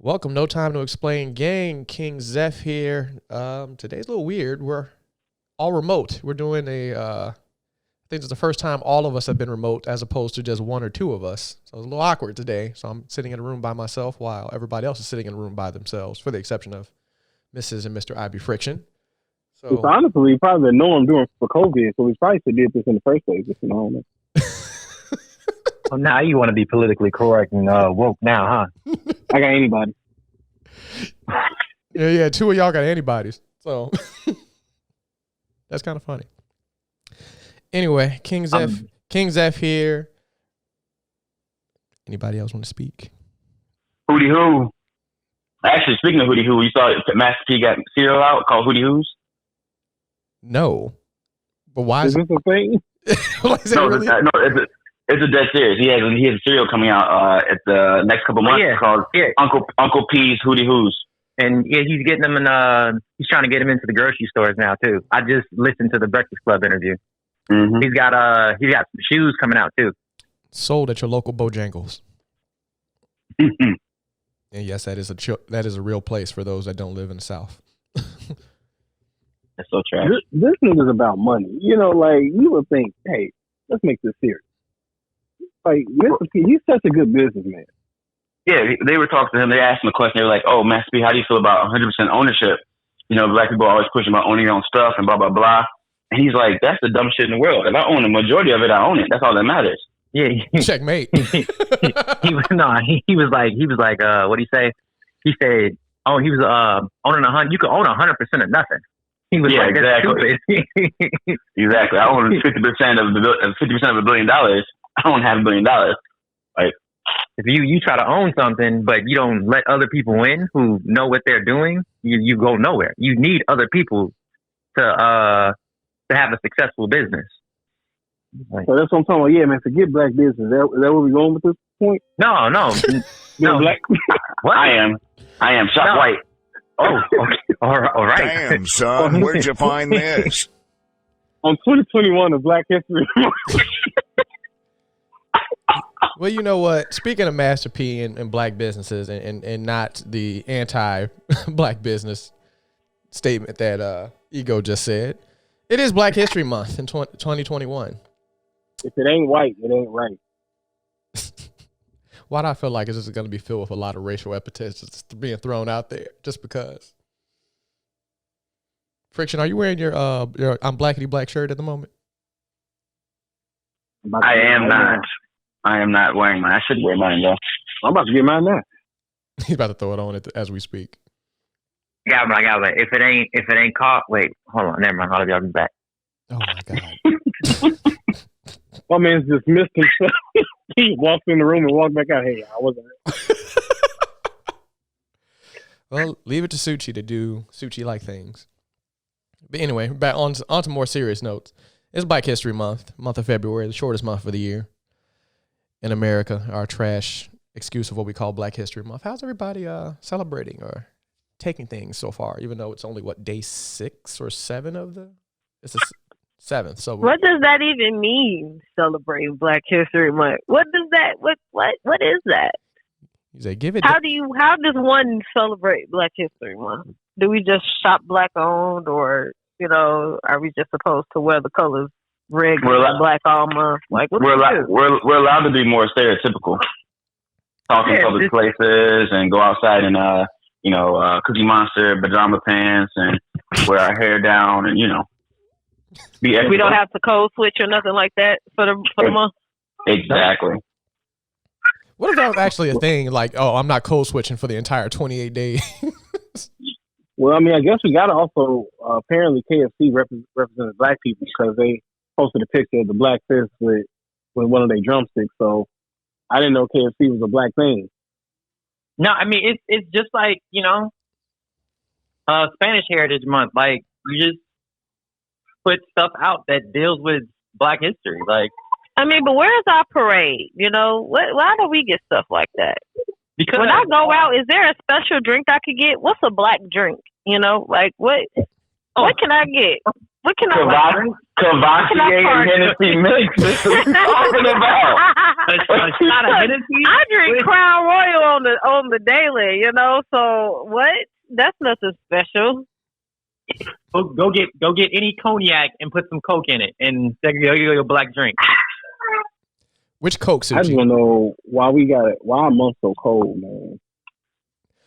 Welcome, No Time to Explain gang. King Zeph here. Today's a little weird. We're all remote. We're doing I think it's the first time all of us have been remote as opposed to just one or two of us. So it's a little awkward today. So I'm sitting in a room by myself while everybody else is sitting in a room by themselves, for the exception of Mrs. and Mr. Ivy Friction. So it's honestly probably the norm doing for COVID. So we probably should did this in the first place. Just, Well, now you want to be politically correct and woke now, huh? I got anybody. Yeah, two of y'all got antibodies. So that's kind of funny. Anyway, King Zeph here. Anybody else want to speak? Hootie Hoo. Actually, speaking of Hootie Hoo, you saw Master P got cereal out called Hootie Hoos? No. But why is this a thing? It's a dead serious. He has a cereal coming out at the next couple months called Uncle P's Hootie Hoos. And he's getting them he's trying to get them into the grocery stores now too. I just listened to the Breakfast Club interview. Mm-hmm. He's got some shoes coming out too. Sold at your local Bojangles. And yes, that is a real place for those that don't live in the South. That's so trash. This nigga's about money. You would think, hey, let's make this serious. Like, Mr. P, he's such a good businessman. Yeah, they were talking to him. They asked him a question. They were like, "Oh, Master P, how do you feel about 100% ownership? Black people are always pushing about owning your own stuff and blah blah blah." And he's like, "That's the dumbest shit in the world. If I own the majority of it, I own it. That's all that matters." Yeah, checkmate. He was like, what did he say? He said, "Oh, he was owning 100. You can own 100% of nothing." He was like, exactly. Exactly. I own 50% of $1 billion. I don't have $1 billion. Like, if you try to own something, but you don't let other people in who know what they're doing, you go nowhere. You need other people to have a successful business. Like, so that's what I'm talking about. Yeah, man, forget black business. Is that where we're going with this point? No. Black. What? I am. Shop white. Oh, okay. All right. Damn, son, where'd you find this? On 2021 of Black History Month. Well, you know what? Speaking of Master P and black businesses and not the anti-black business statement that Ego just said, it is Black History Month in 2021. If it ain't white, it ain't right. Why do I feel like this is going to be filled with a lot of racial epithets just being thrown out there just because? Friction, are you wearing your I'm Blackity Black shirt at the moment? I am not. I am not wearing mine. I should wear mine though. I'm about to get mine now. He's about to throw it on as we speak. I got it. If it ain't caught, wait, hold on, never mind. I'll be back. Oh my God. My man's just missed himself. He walked in the room and walked back out. Hey, I wasn't. Well, leave it to Suchi to do Suchi-like things. But anyway, back on to more serious notes. It's Black History Month of February, the shortest month of the year in America, our trash excuse of what we call Black History Month. How's everybody celebrating or taking things so far, even though it's only, day 6 or 7 of it's the 7th. So what does that even mean, celebrating Black History Month? What does that, what is that? You say, give it. How does one celebrate Black History Month? Do we just shop black owned, or, are we just supposed to wear the colors red, green, and black all month? Like, what we're allowed to be more stereotypical. Talk in public places and go outside and Cookie Monster, pajama pants, and wear our hair down, and be ethical. We don't have to code switch or nothing like that for the month. Exactly. What if that was actually a thing? Like, oh, I'm not code switching for the entire 28 days. Well, I mean, I guess we got to also apparently KFC represented black people because they posted a picture of the black fish with one of their drumsticks. So I didn't know KFC was a black thing. No, I mean it's just like Spanish Heritage Month. Like, you just put stuff out that deals with Black history. Like, I mean, but where's our parade? Why do we get stuff like that? Because when I go out, is there a special drink I could get? What's a black drink? Like what can I get? What can I drink? Cavassier and Hennessy mix. This is what you're talking about. Not a Hennessy. I drink Crown Royal on the daily, So what? That's nothing special. Go get any cognac and put some Coke in it, and there you go, your black drink. Which Coke suits I just you? want to know why our month's so cold, man.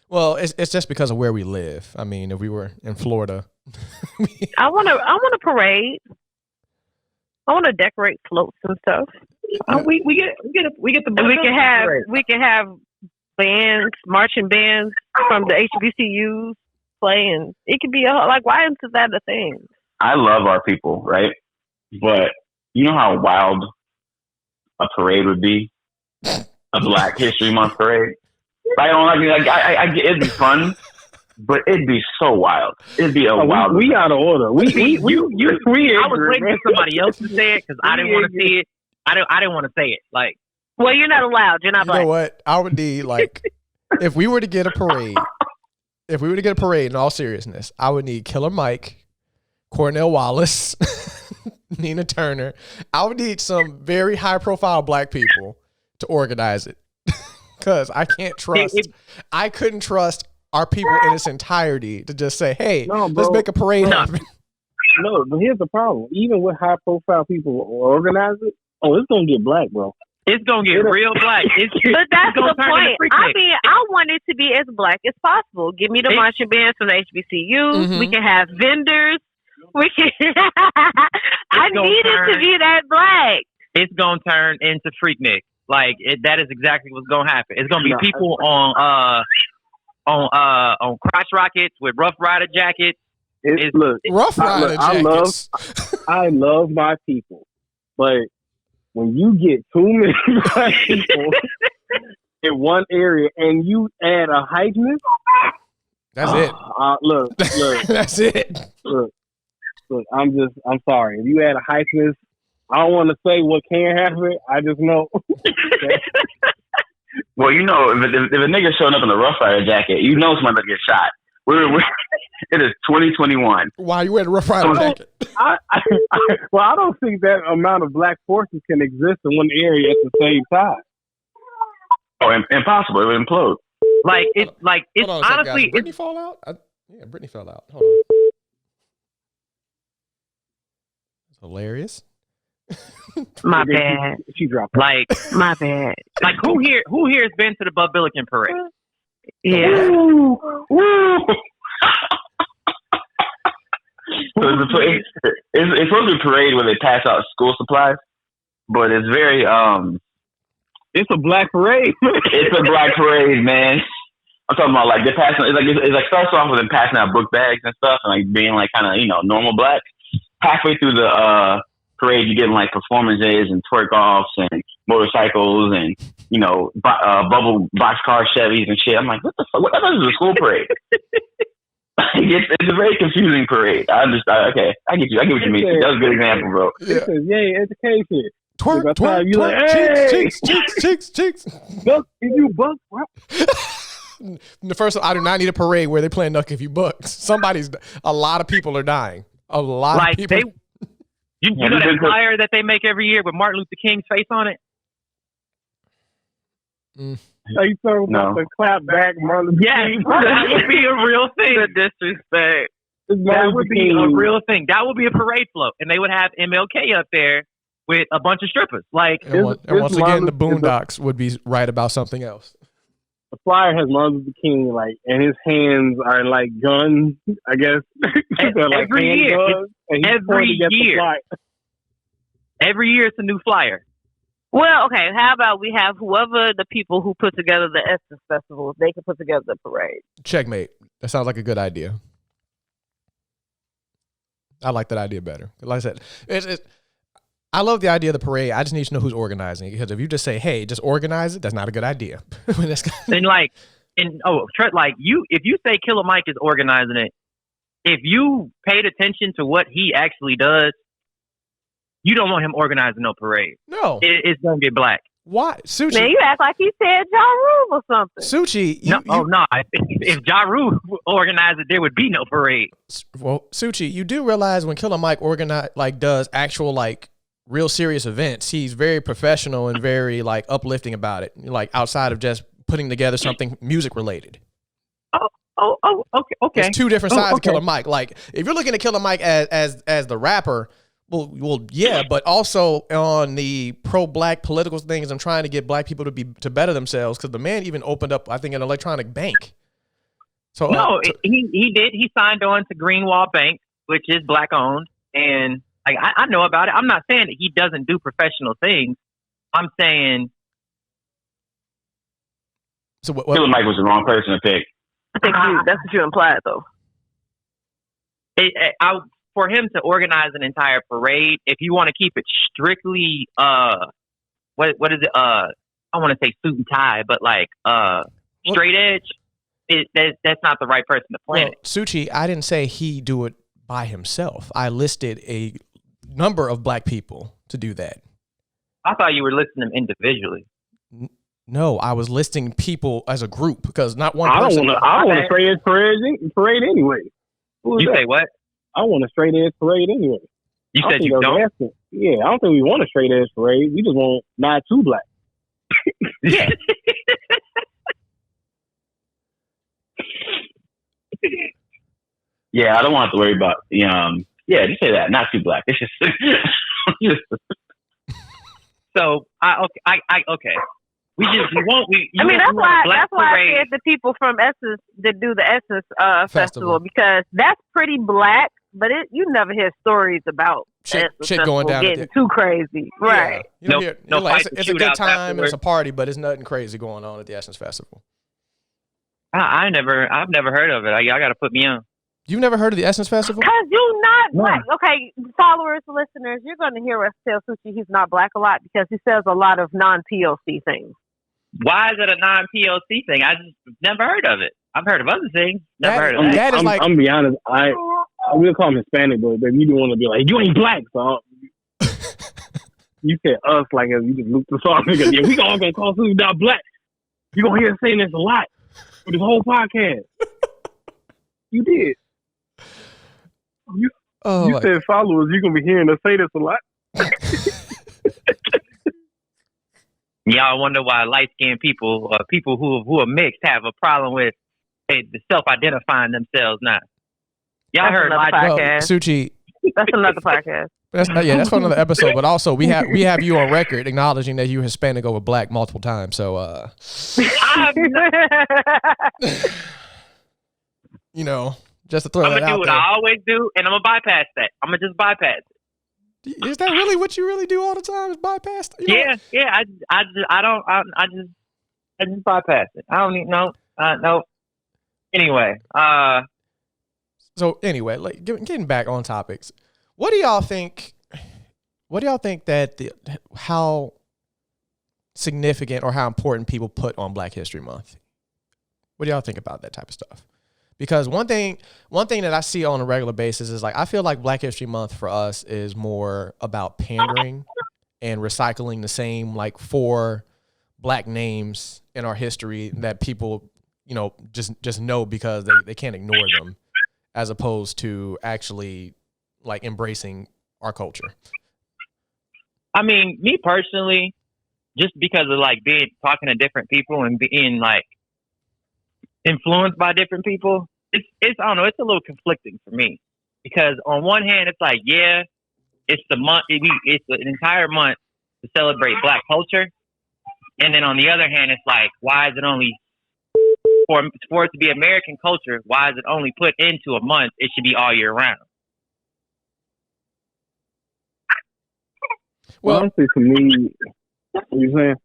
Well, it's just because of where we live. I mean, if we were in Florida, I want a parade. I want to decorate floats and stuff. We get the. We can have bands, marching bands from the HBCUs play, and it could be why isn't that a thing? I love our people, right? But you know how wild a parade would be? A Black History Month parade. I it'd be fun, but it'd be so wild. It'd be wild. We out of order. I was waiting for somebody else to say it because I didn't want to see it. I didn't want to say it. Well, you're not allowed. You're not black. You know what? I would need if we were to get a parade. If we were to get a parade, in all seriousness, I would need Killer Mike, Cornell Wallace, Nina Turner. I would need some very high-profile black people to organize it. Because I can't trust, I couldn't trust our people in its entirety to just say, hey, let's make a parade happen. No, but here's the problem. Even with high-profile people organize it, it's going to get black, bro. It's going to get real black. But that's the point. I mean, I want it to be as black as possible. Give me the marching bands from the HBCUs. Mm-hmm. We can have vendors. We can. I need it to be that black. It's going to turn into Freaknik. That is exactly what's going to happen. It's going to be people on crotch rockets with Rough Rider jackets. Rough Rider jackets. I love my people, but when you get too many black people in one area and you add a hypeness, that's it. Look, that's it. Look. I'm sorry. If you add a hypeness, I don't want to say what can happen. I just know. Well, if a nigga showing up in a Rough Rider jacket, somebody get shot. It is 2021. Why you wearing a Rough Rider jacket? I don't think that amount of black forces can exist in one area at the same time. Oh, impossible. It would implode. It's honestly. Did Brittany fall out? Yeah, Brittany fell out. Hold on. It's hilarious. My bad. She dropped. My bad. Who here has been to the Bud Billiken parade? Yeah. Woo! So it's supposed to be a parade where they pass out school supplies, but it's very It's a black parade. It's a black parade, man. I'm talking about they're passing. It's starts off with them passing out book bags and stuff, and being kind of normal black. Halfway through the parade, you get performances and twerk offs and motorcycles and bubble boxcar Chevys and shit. I'm like, what the fuck? What is a school parade? It's a very confusing parade. I understand. Okay, I get you. I get what you mean. That was a good example, bro. It says, yay, education. Twerk, You hey! cheeks. Buck, if you buck, what? The first, I do not need a parade where they playing Nuck If You Bucks. A lot of people are dying. A lot of people. You know that flyer that they make every year with Martin Luther King's face on it? Are you talking about the clap back Martin Luther King? That would be a real thing. The disrespect. That would be a real thing. That would be a parade float. And they would have MLK up there with a bunch of strippers. And once again, the Boondocks would be right about something else. The flyer has Martin Luther King, and his hands are like guns, I guess. Every year. Every year it's a new flyer. Well, okay, how about we have whoever the people who put together the Essence Festival, they can put together the parade. Checkmate. That sounds like a good idea. I like that idea better. Like I said, I love the idea of the parade. I just need to know who's organizing it. Because if you just say, hey, just organize it, that's not a good idea. If you say Killer Mike is organizing it, if you paid attention to what he actually does, you don't want him organizing no parade. No. It's going to get black. Why, Suchi? Man, you act like he said Ja Rule or something. Suchi, No. If Ja Rule organized it, there would be no parade. Well, Suchi, you do realize when Killer Mike does actual like real serious events, he's very professional and very like uplifting about it. Like outside of just putting together something music related. Okay. There's two different sides of Killer Mike. Like if you're looking at Killer Mike as the rapper. Well, yeah, but also on the pro-black political things and trying to get black people to better themselves, because the man even opened up, I think, an electronic bank. So he did. He signed on to Greenwall Bank, which is black owned, and like I know about it. I'm not saying that he doesn't do professional things. I'm saying. So what? Killer Mike was the wrong person to pick. I think that's what you implied, though. For him to organize an entire parade, if you want to keep it strictly, what is it? I want to say suit and tie, but like straight edge, that's not the right person to plan it. Suchi, I didn't say he do it by himself. I listed a number of black people to do that. I thought you were listing them individually. No, I was listing people as a group because not one person. I want a straight edge parade anyway. You say what? I want a straight edge parade anyway. You said you don't? Yeah, I don't think we want a straight edge parade. We just want not too black. Yeah. Yeah, I don't want to worry about just say that. Not too black. It's just So okay. That's why I said the people from Essence that do the Essence festival, because that's pretty black, but you never hear stories about shit going down getting too crazy, right? Yeah. It's a good time and it's a party, but it's nothing crazy going on at the Essence festival. I've never heard of it. Y'all got to put me on. You've never heard of the Essence festival? Because you're not black. Okay, followers, listeners, you're going to hear us tell Suchi he's not black a lot because he says a lot of non-POC things. Why is it a non-POC thing? I just never heard of it. I've heard of other things. Never heard of that. I'm gonna be honest. I will call him Hispanic, but you don't want to be like, you ain't black, so you said us like you just looked the song because we all gonna call Suchi not black. You gonna hear us saying this a lot for this whole podcast. You did. You said followers. You're gonna be hearing us say this a lot. Y'all wonder why light-skinned people, people who are mixed, have a problem with self-identifying themselves now. Y'all heard another podcast. Suchi. That's another podcast. That's for another episode. But also, we have you on record acknowledging that you Hispanic over black multiple times. So, just to throw that out there. I'm gonna do what I always do, and I'm gonna bypass that. I'm gonna just bypass it. Is that really what you really do all the time? Is bypass? Yeah. I just bypass it. I don't need no. Anyway. So anyway, like getting back on topics, what do y'all think? What do y'all think that how significant or how important people put on Black History Month? What do y'all think about that type of stuff? Because one thing that I see on a regular basis is like, I feel like Black History Month for us is more about pandering and recycling the same like 4 black names in our history that people, just know because they can't ignore them, as opposed to actually like embracing our culture. I mean, me personally, just because of like talking to different people and being like influenced by different people, it's I don't know, it's a little conflicting for me, because on one hand it's like, yeah, it's the month, it's an entire month to celebrate Black culture, and then on the other hand it's like, why is it only for it to be American culture, why is it only put into a month? It should be all year round. Well, honestly, for me, what are you saying?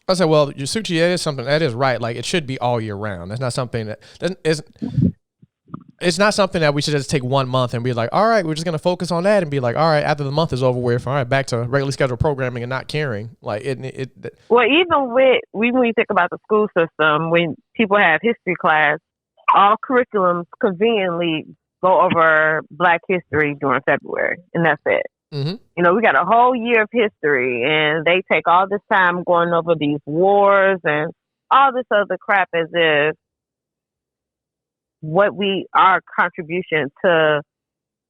I said, well, Yasuchi, that is something that is right. Like, it should be all year round. That's not something that it's not something that we should just take 1 month and be like, all right, we're just going to focus on that and be like, all right, after the month is over with, all right, back to regularly scheduled programming and not caring. Like well, even when you think about the school system, when people have history class, all curriculums conveniently go over Black history during February, and that's it. Mm-hmm. You know, we got a whole year of history, and they take all this time going over these wars and all this other crap as if our contribution to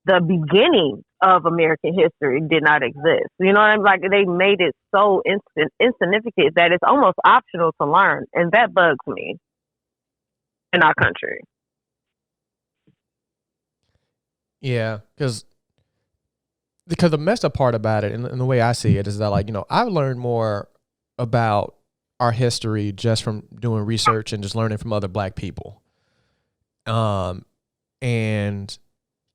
the beginning of American history did not exist. You know what I mean? Like, they made it so insignificant that it's almost optional to learn, and that bugs me in our country. Yeah, because the messed up part about it, and the way I see it, is that, like, you know, I've learned more about our history just from doing research and just learning from other Black people. And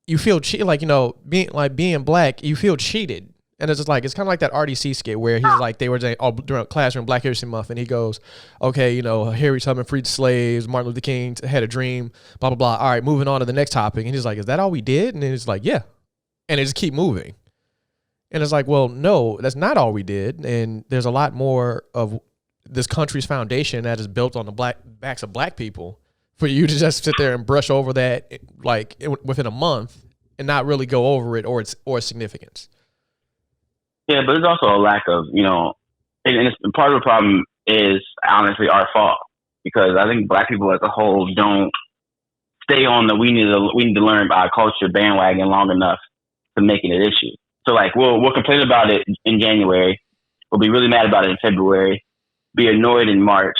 you feel like, you know, being Black, you feel cheated. And it's just like, it's kind of like that RDC skit where he's like, they were saying, oh, during classroom Black History Month, and he goes, okay, you know, Harriet Tubman freed slaves, Martin Luther King had a dream, blah, blah, blah. All right, moving on to the next topic. And he's like, is that all we did? And then he's like, yeah. And they just keep moving. And it's like, well, no, that's not all we did. And there's a lot more of this country's foundation that is built on the backs of Black people for you to just sit there and brush over that, like, within a month and not really go over it or its significance. Yeah, but there's also a lack of, you know, and part of the problem is honestly our fault, because I think Black people as a whole don't stay on we need to learn about culture bandwagon long enough to make it an issue. So, like, we'll complain about it in January, we'll be really mad about it in February, be annoyed in March,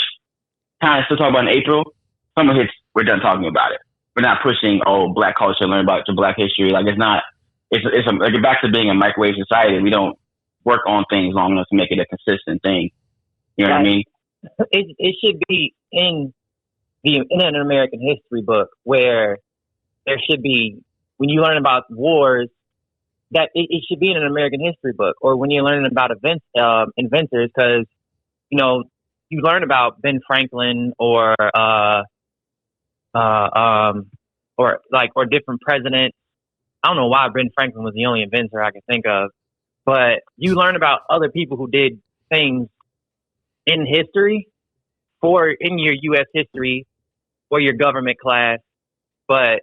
kind of still talk about it in April. Summer hits, we're done talking about it. We're not pushing, Black culture, learn about your Black history. Like, it's not. It's like, back to being a microwave society. We don't work on things long enough to make it a consistent thing. You know what I mean? It should be in an American history book, where there should be, when you learn about wars, that it should be in an American history book, or when you're learning about inventors, because, you know, you learn about Ben Franklin or different presidents. I don't know why Ben Franklin was the only inventor I can think of, but you learn about other people who did things in history in your U.S. history or your government class, but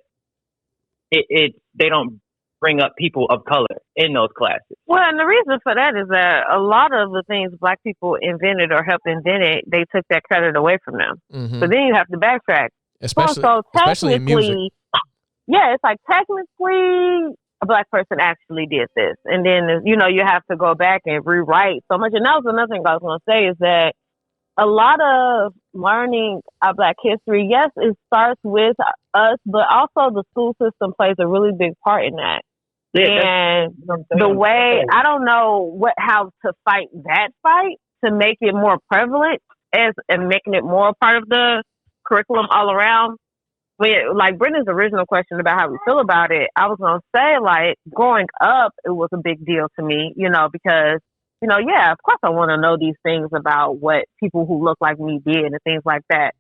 they don't bring up people of color in those classes. Well, and the reason for that is that a lot of the things Black people invented or helped invent it, they took that credit away from them. Mm-hmm. So then you have to backtrack. Especially in music. Yeah, it's like, technically a Black person actually did this. And then, you know, you have to go back and rewrite so much. And that was another thing I was going to say, is that a lot of learning our Black history, yes, it starts with us, but also the school system plays a really big part in that. Yeah, and the way, I don't know how to fight that fight to make it more prevalent and making it more part of the curriculum all around. But like Brendan's original question about how we feel about it, I was going to say, like, growing up, it was a big deal to me, you know, because, you know, yeah, of course I want to know these things about what people who look like me did and things like that.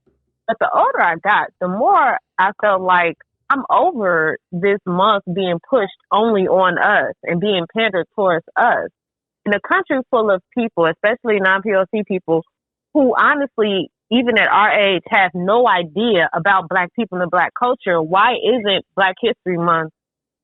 But the older I got, the more I felt like I'm over this month being pushed only on us and being pandered towards us. In a country full of people, especially non-POC people, who honestly, even at our age, have no idea about Black people and Black culture, why isn't Black History Month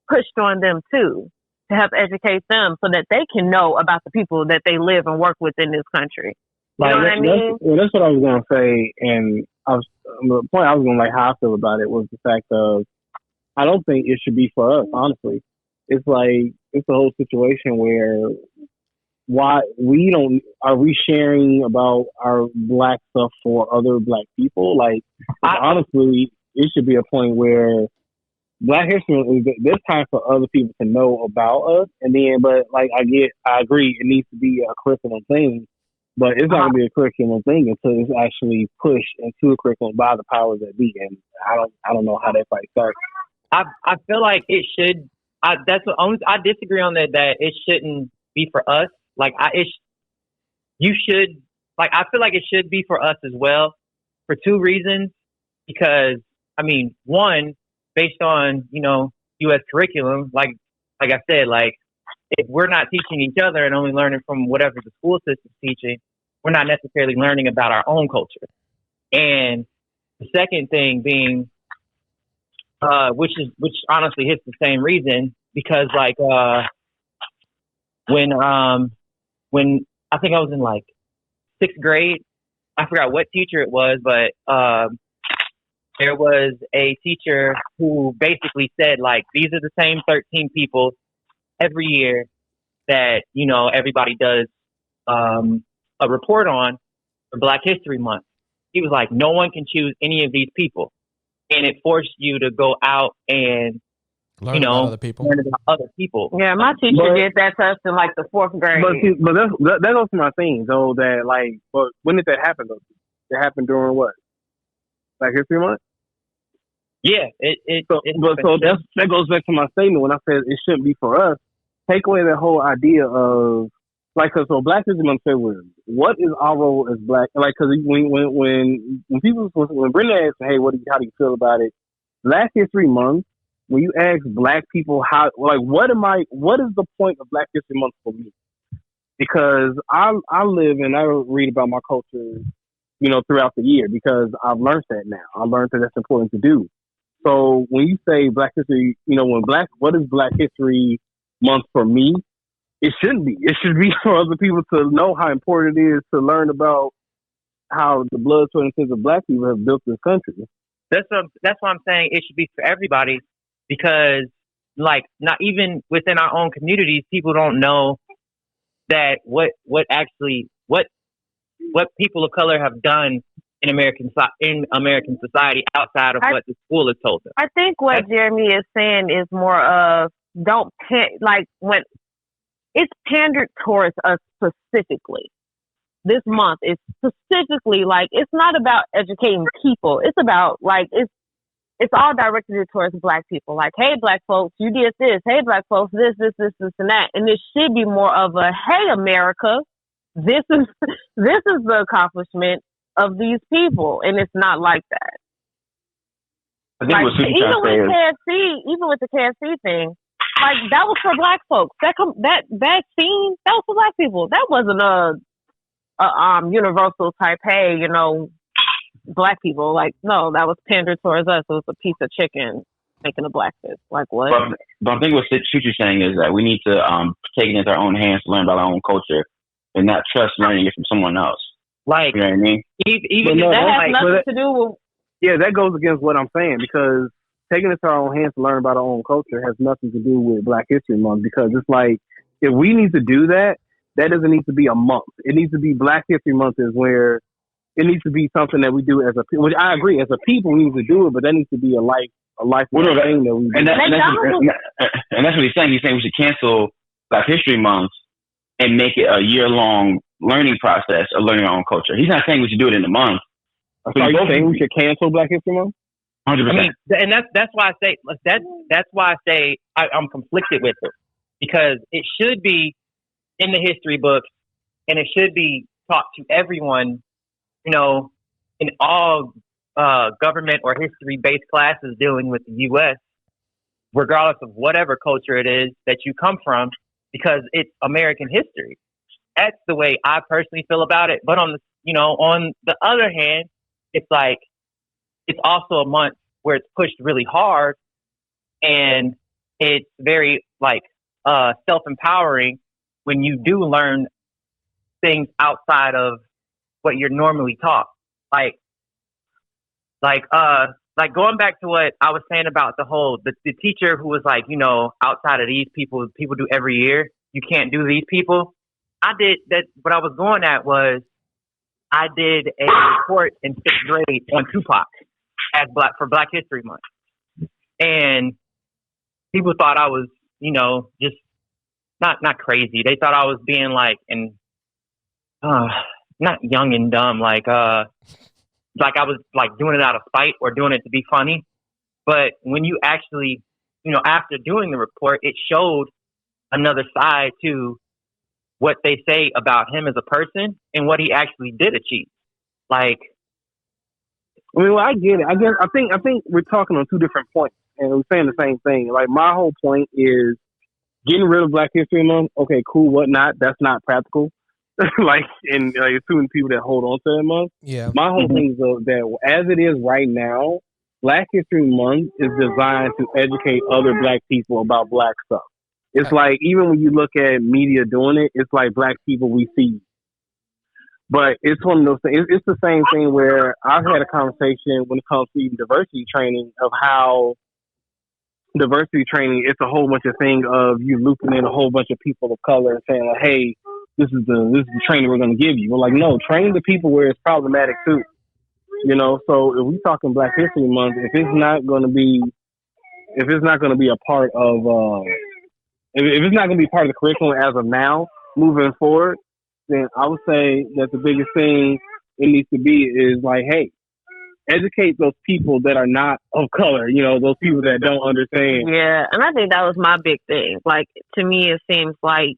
pushed on them too, to help educate them so that they can know about the people that they live and work with in this country? You know what I mean? That's what I was going to say. And the point I was going to, like, how I feel about it was the fact of, I don't think it should be for us, honestly. It's like, it's a whole situation where, why are we sharing about our Black stuff for other Black people? Like, honestly, it should be a point where Black history is this time for other people to know about us. And then, but like, I agree, it needs to be a curriculum thing, but it's not going to be a curriculum thing until it's actually pushed into a curriculum by the powers that be. And I don't know how that fight starts. I feel like it should. I disagree on that it shouldn't be for us. Like, you should, like, I feel like it should be for us as well, for two reasons. Because, I mean, one, based on, you know, U.S. curriculum, like I said, like, if we're not teaching each other and only learning from whatever the school system's teaching, we're not necessarily learning about our own culture. And the second thing being, which honestly hits the same reason, because, like, when I think I was in like 6th grade. I forgot what teacher it was, but there was a teacher who basically said, like, these are the same 13 people every year that, you know, everybody does a report on for Black History Month. He was like, no one can choose any of these people. And it forced you to go out and, learn about other people. Learn about other people. Yeah, my teacher did that to us in like the 4th grade. But that goes to my thing, though, that, like, but when did that happen, though? It happened during what? Black History Month? Yeah. That goes back to my statement when I said it shouldn't be for us. Take away that whole idea of, like, so Black History Month February. What is our role as Black? Like, because when Brenda asked, hey, how do you feel about it? Black History Month, when you ask Black people what is the point of Black History Month for me? Because I live and I read about my culture, you know, throughout the year, because I've learned that now. I learned that that's important to do. So when you say Black History, you know, what is Black History Month for me? It shouldn't be. It should be for other people to know how important it is to learn about how the blood, sweat, and tears of Black people have built this country. That's why I'm saying it should be for everybody, because, like, not even within our own communities, people don't know that what people of color have done in American society outside of what the school has told them. I think what Jeremy is saying is more of when it's pandered towards us specifically. This month is specifically, like, it's not about educating people. It's about, like, it's all directed towards Black people. Like, hey, Black folks, you did this. Hey, Black folks, this, and that. And it should be more of a, hey, America, this is the accomplishment of these people, and it's not like that. I think what Susie even with the KFC thing, like, that was for Black folks. That scene, that was for Black people. That wasn't a universal type, hey, you know, Black people. Like, no, that was pandered towards us. It was a piece of chicken making a black fist. Like, what? But I think what Suchi's saying is that we need to take it into our own hands to learn about our own culture and not trust learning it from someone else. Like, you know what I mean? Even that has nothing to do with. Yeah, that goes against what I'm saying, because taking it to our own hands to learn about our own culture has nothing to do with Black History Month, because it's like, if we need to do that, that doesn't need to be a month. It needs to be Black History Month is where it needs to be something that we do as a people. Which I agree, as a people we need to do it, but that needs to be a lifelong thing that we do. And that's what he's saying. He's saying we should cancel Black History Month and make it a year-long learning process of learning our own culture. He's not saying we should do it in a month. So are you saying we should cancel Black History Month? 100%. I mean, and that's why I say I'm conflicted with it, because it should be in the history books and it should be taught to everyone, you know, in all government or history-based classes dealing with the U.S., regardless of whatever culture it is that you come from, because it's American history. That's the way I personally feel about it. But on the other hand, it's like, it's also a month where it's pushed really hard, and it's very, like, self-empowering when you do learn things outside of what you're normally taught. Like going back to what I was saying about the teacher who was like, you know, outside of these people do every year, you can't do these people. I did that. What I was going at was, I did a report in 6th grade on Tupac for Black History Month. And people thought I was, you know, just not crazy. They thought I was being like, not young and dumb, like I was like doing it out of spite or doing it to be funny. But when you actually, you know, after doing the report, it showed another side to what they say about him as a person and what he actually did achieve. Like, I mean, well, I get it. I think we're talking on two different points, and we're saying the same thing. Like, my whole point is getting rid of Black History Month. Okay, cool, whatnot. That's not practical. Like, and like, too many people that hold on to that month. Yeah. My whole thing is that as it is right now, Black History Month is designed to educate other Black people about Black stuff. It's like, even when you look at media doing it, it's like black people we see. But it's one of those things. It's the same thing where I've had a conversation when it comes to even diversity training of how diversity training, it's a whole bunch of thing of you looping in a whole bunch of people of color and saying, like, hey, this is the training we're going to give you. We're like, no, train the people where it's problematic too. You know, so if we talking Black History Month, if it's not going to be a part of, if it's not going to be part of the curriculum as of now, moving forward, then I would say that the biggest thing it needs to be is like, hey, educate those people that are not of color, you know, those people that don't understand. Yeah, and I think that was my big thing. Like, to me, it seems like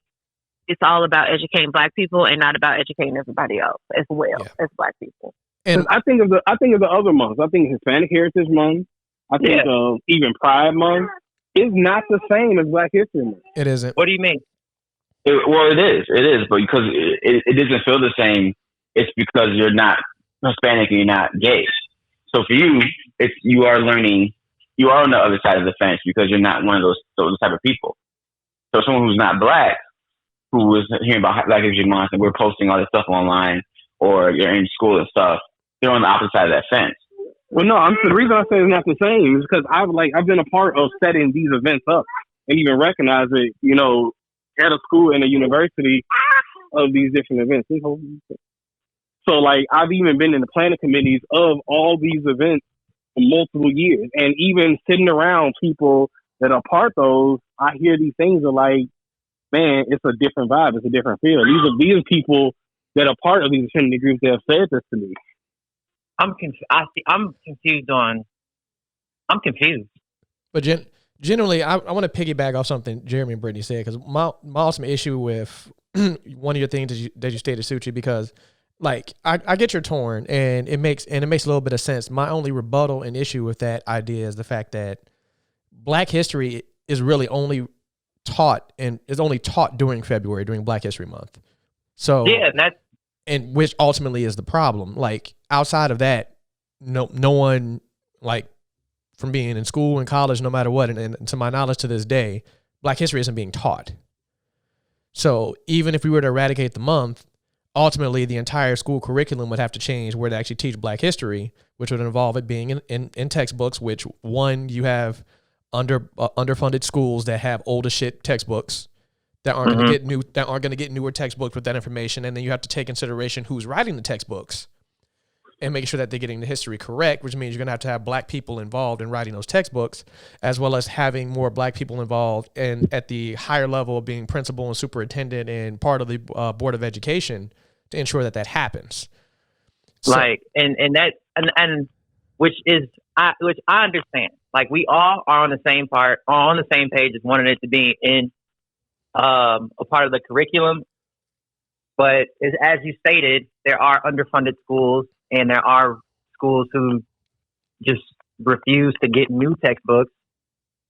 it's all about educating Black people and not about educating everybody else as well as Black people. And I think of the other months. I think Hispanic Heritage Month. I think of even Pride Month is not the same as Black History Month. It isn't. What do you mean? It is, but because it doesn't feel the same, it's because you're not Hispanic and you're not gay. So for you, you are learning, you are on the other side of the fence because you're not one of those type of people. So someone who's not Black, who is hearing about Black History Month and we're posting all this stuff online, or you're in school and stuff, they're on the opposite side of that fence. Well, no, the reason I say it's not the same is because I've been a part of setting these events up and even recognize it, you know, at a school and a university of these different events. So, like, I've even been in the planning committees of all these events for multiple years. And even sitting around people that are part of those, I hear these things are like, man, it's a different vibe. It's a different feel. These are people that are part of these affinity groups that have said this to me. I'm confused. But generally, I want to piggyback off something Jeremy and Brittany said, because my ultimate issue with one of your things that you stated, Suchi, because like I get you're torn, and it makes a little bit of sense. My only rebuttal and issue with that idea is the fact that Black history is really only taught during February, during Black History Month. So and which ultimately is the problem. Like, outside of that, no one, like, from being in school and college, no matter what, and to my knowledge to this day, Black history isn't being taught. So even if we were to eradicate the month, ultimately the entire school curriculum would have to change where to actually teach Black history, which would involve it being in textbooks, which, one, you have underfunded schools that have old as shit textbooks that aren't going to get newer textbooks with that information, and then you have to take consideration who's writing the textbooks and make sure that they're getting the history correct, which means you're going to have Black people involved in writing those textbooks, as well as having more Black people involved and at the higher level of being principal and superintendent and part of the Board of Education to ensure that happens. So, like, which I understand. Like, we all are on the same page as wanting it to be in a part of the curriculum. But as you stated, there are underfunded schools, and there are schools who just refuse to get new textbooks,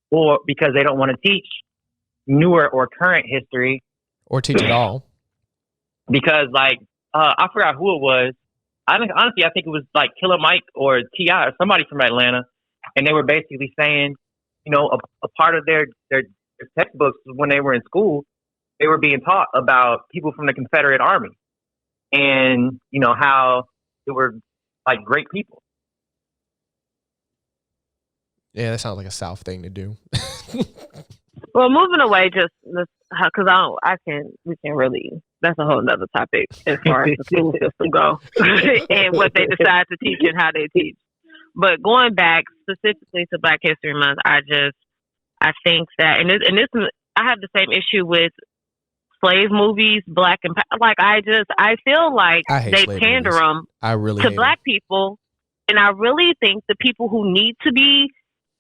or because they don't want to teach newer or current history, or teach it all. Because, like, I forgot who it was. I think it was like Killer Mike or T.I. or somebody from Atlanta, and they were basically saying, you know, a part of their textbooks when they were in school, they were being taught about people from the Confederate Army, and, you know, how they were like great people. Yeah, that sounds like a South thing to do. Well, moving away, just because we can really, that's a whole nother topic as far as the school system go and what they decide to teach and how they teach. But going back specifically to Black History Month, I think that, and this, I have the same issue with slave movies, Black and like, I feel like they pander them to Black people, and I really think the people who need to be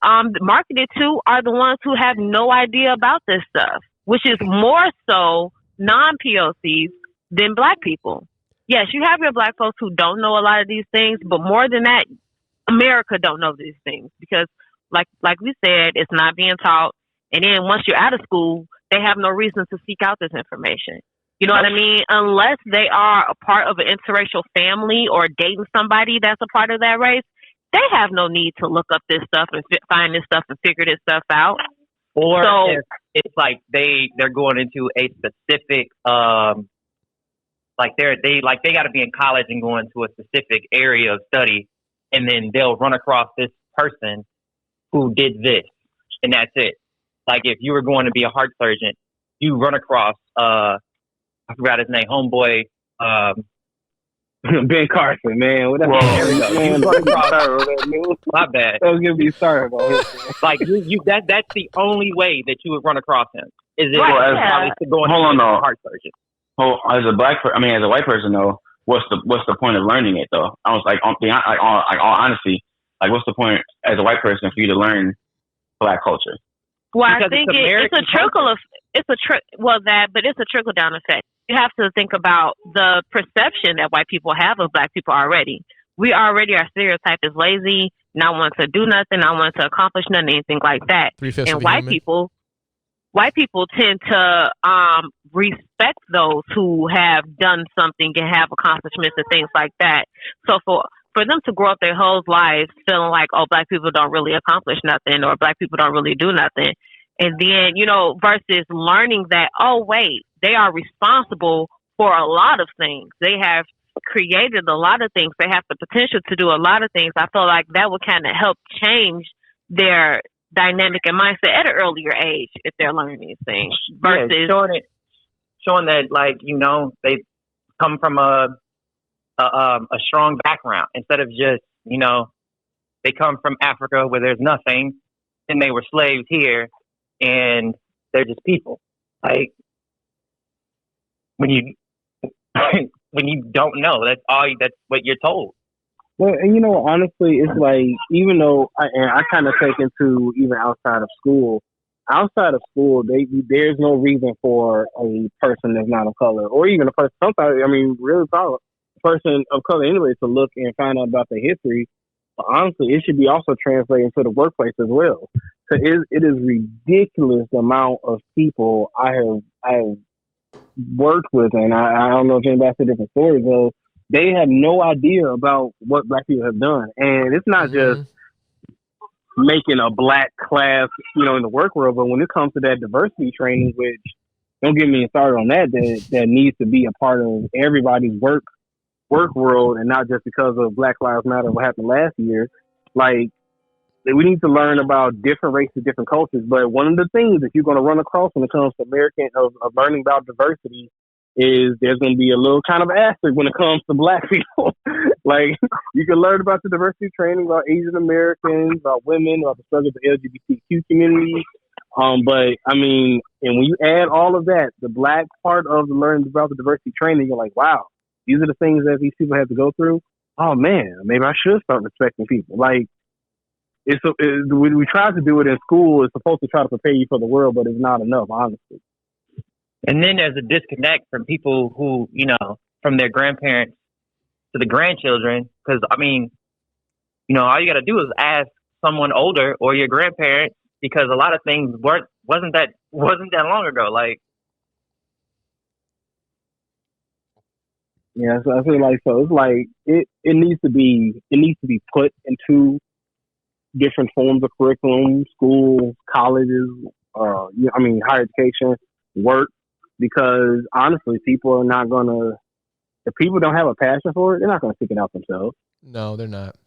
marketed to are the ones who have no idea about this stuff, which is more so non-POCs than Black people. Yes, you have your Black folks who don't know a lot of these things, but more than that, America don't know these things because, like we said, it's not being taught. And then once you're out of school, they have no reason to seek out this information. You know what I mean? Unless they are a part of an interracial family or dating somebody that's a part of that race, they have no need to look up this stuff and find this stuff and figure this stuff out. Or it's like they're going into a specific like they got to be in college and go into a specific area of study, and then they'll run across this person who did this, and that's it. Like if you were going to be a heart surgeon, you run across I forgot his name, homeboy. Ben Carson, man. What There we go. Man, my bad. I was gonna be sorry about it. Like that's the only way that you would run across him. Is it obviously going hold on, to though. a heart surgeon? Oh, as a as a white person though, what's the point of learning it though? I was like, all honesty, like what's the point as a white person for you to learn Black culture? Well, Because I think it's it's a American trickle of but it's a trickle down effect. You have to think about the perception that white people have of Black people already. We already are stereotyped as lazy, not wanting to do nothing, not wanting to accomplish nothing, anything like that. 3/5 And of a white people tend to respect those who have done something and have accomplishments and things like that. So for them to grow up their whole lives feeling like, oh, Black people don't really accomplish nothing or Black people don't really do nothing. And then, versus learning that, oh, wait, they are responsible for a lot of things. They have created a lot of things. They have the potential to do a lot of things. I feel like that would kind of help change their dynamic and mindset at an earlier age if they're learning these things. Versus showing that, like, they come from a strong background instead of just, they come from Africa where there's nothing and they were slaves here and they're just people. Like, when you don't know, that's what you're told. Well, and honestly, it's like, even though I kind of take into even outside of school, there's no reason for a person that's not of color, or even a person, sometimes, really solid person of color anyway, to look and find out about their history. But honestly, it should be also translated into the workplace as well. So it is ridiculous the amount of people I have worked with, and I don't know if anybody's had different stories, though. They have no idea about what Black people have done. And it's not just making a Black class, in the work world, but when it comes to that diversity training, which, don't get me started on that needs to be a part of everybody's work world, and not just because of Black Lives Matter, what happened last year. Like, we need to learn about different races, different cultures. But one of the things that you're going to run across when it comes to of learning about diversity is there's going to be a little kind of asterisk when it comes to Black people. Like, you can learn about the diversity training about Asian Americans, about women, about the struggle of the LGBTQ community. But and when you add all of that, the Black part of the learning about the diversity training, you're like, wow, these are the things that these people have to go through. Oh man, maybe I should start respecting people. Like, we try to do it in school. It's supposed to try to prepare you for the world, but it's not enough, honestly. And then there's a disconnect from people who, from their grandparents to the grandchildren. Because, all you got to do is ask someone older or your grandparents, because a lot of things wasn't that long ago. Like, yeah, so I feel like, so it's like it needs to be put into different forms of curriculum, schools, colleges, higher education, work, because honestly, people are not gonna. If people don't have a passion for it, they're not gonna seek it out themselves. No, they're not.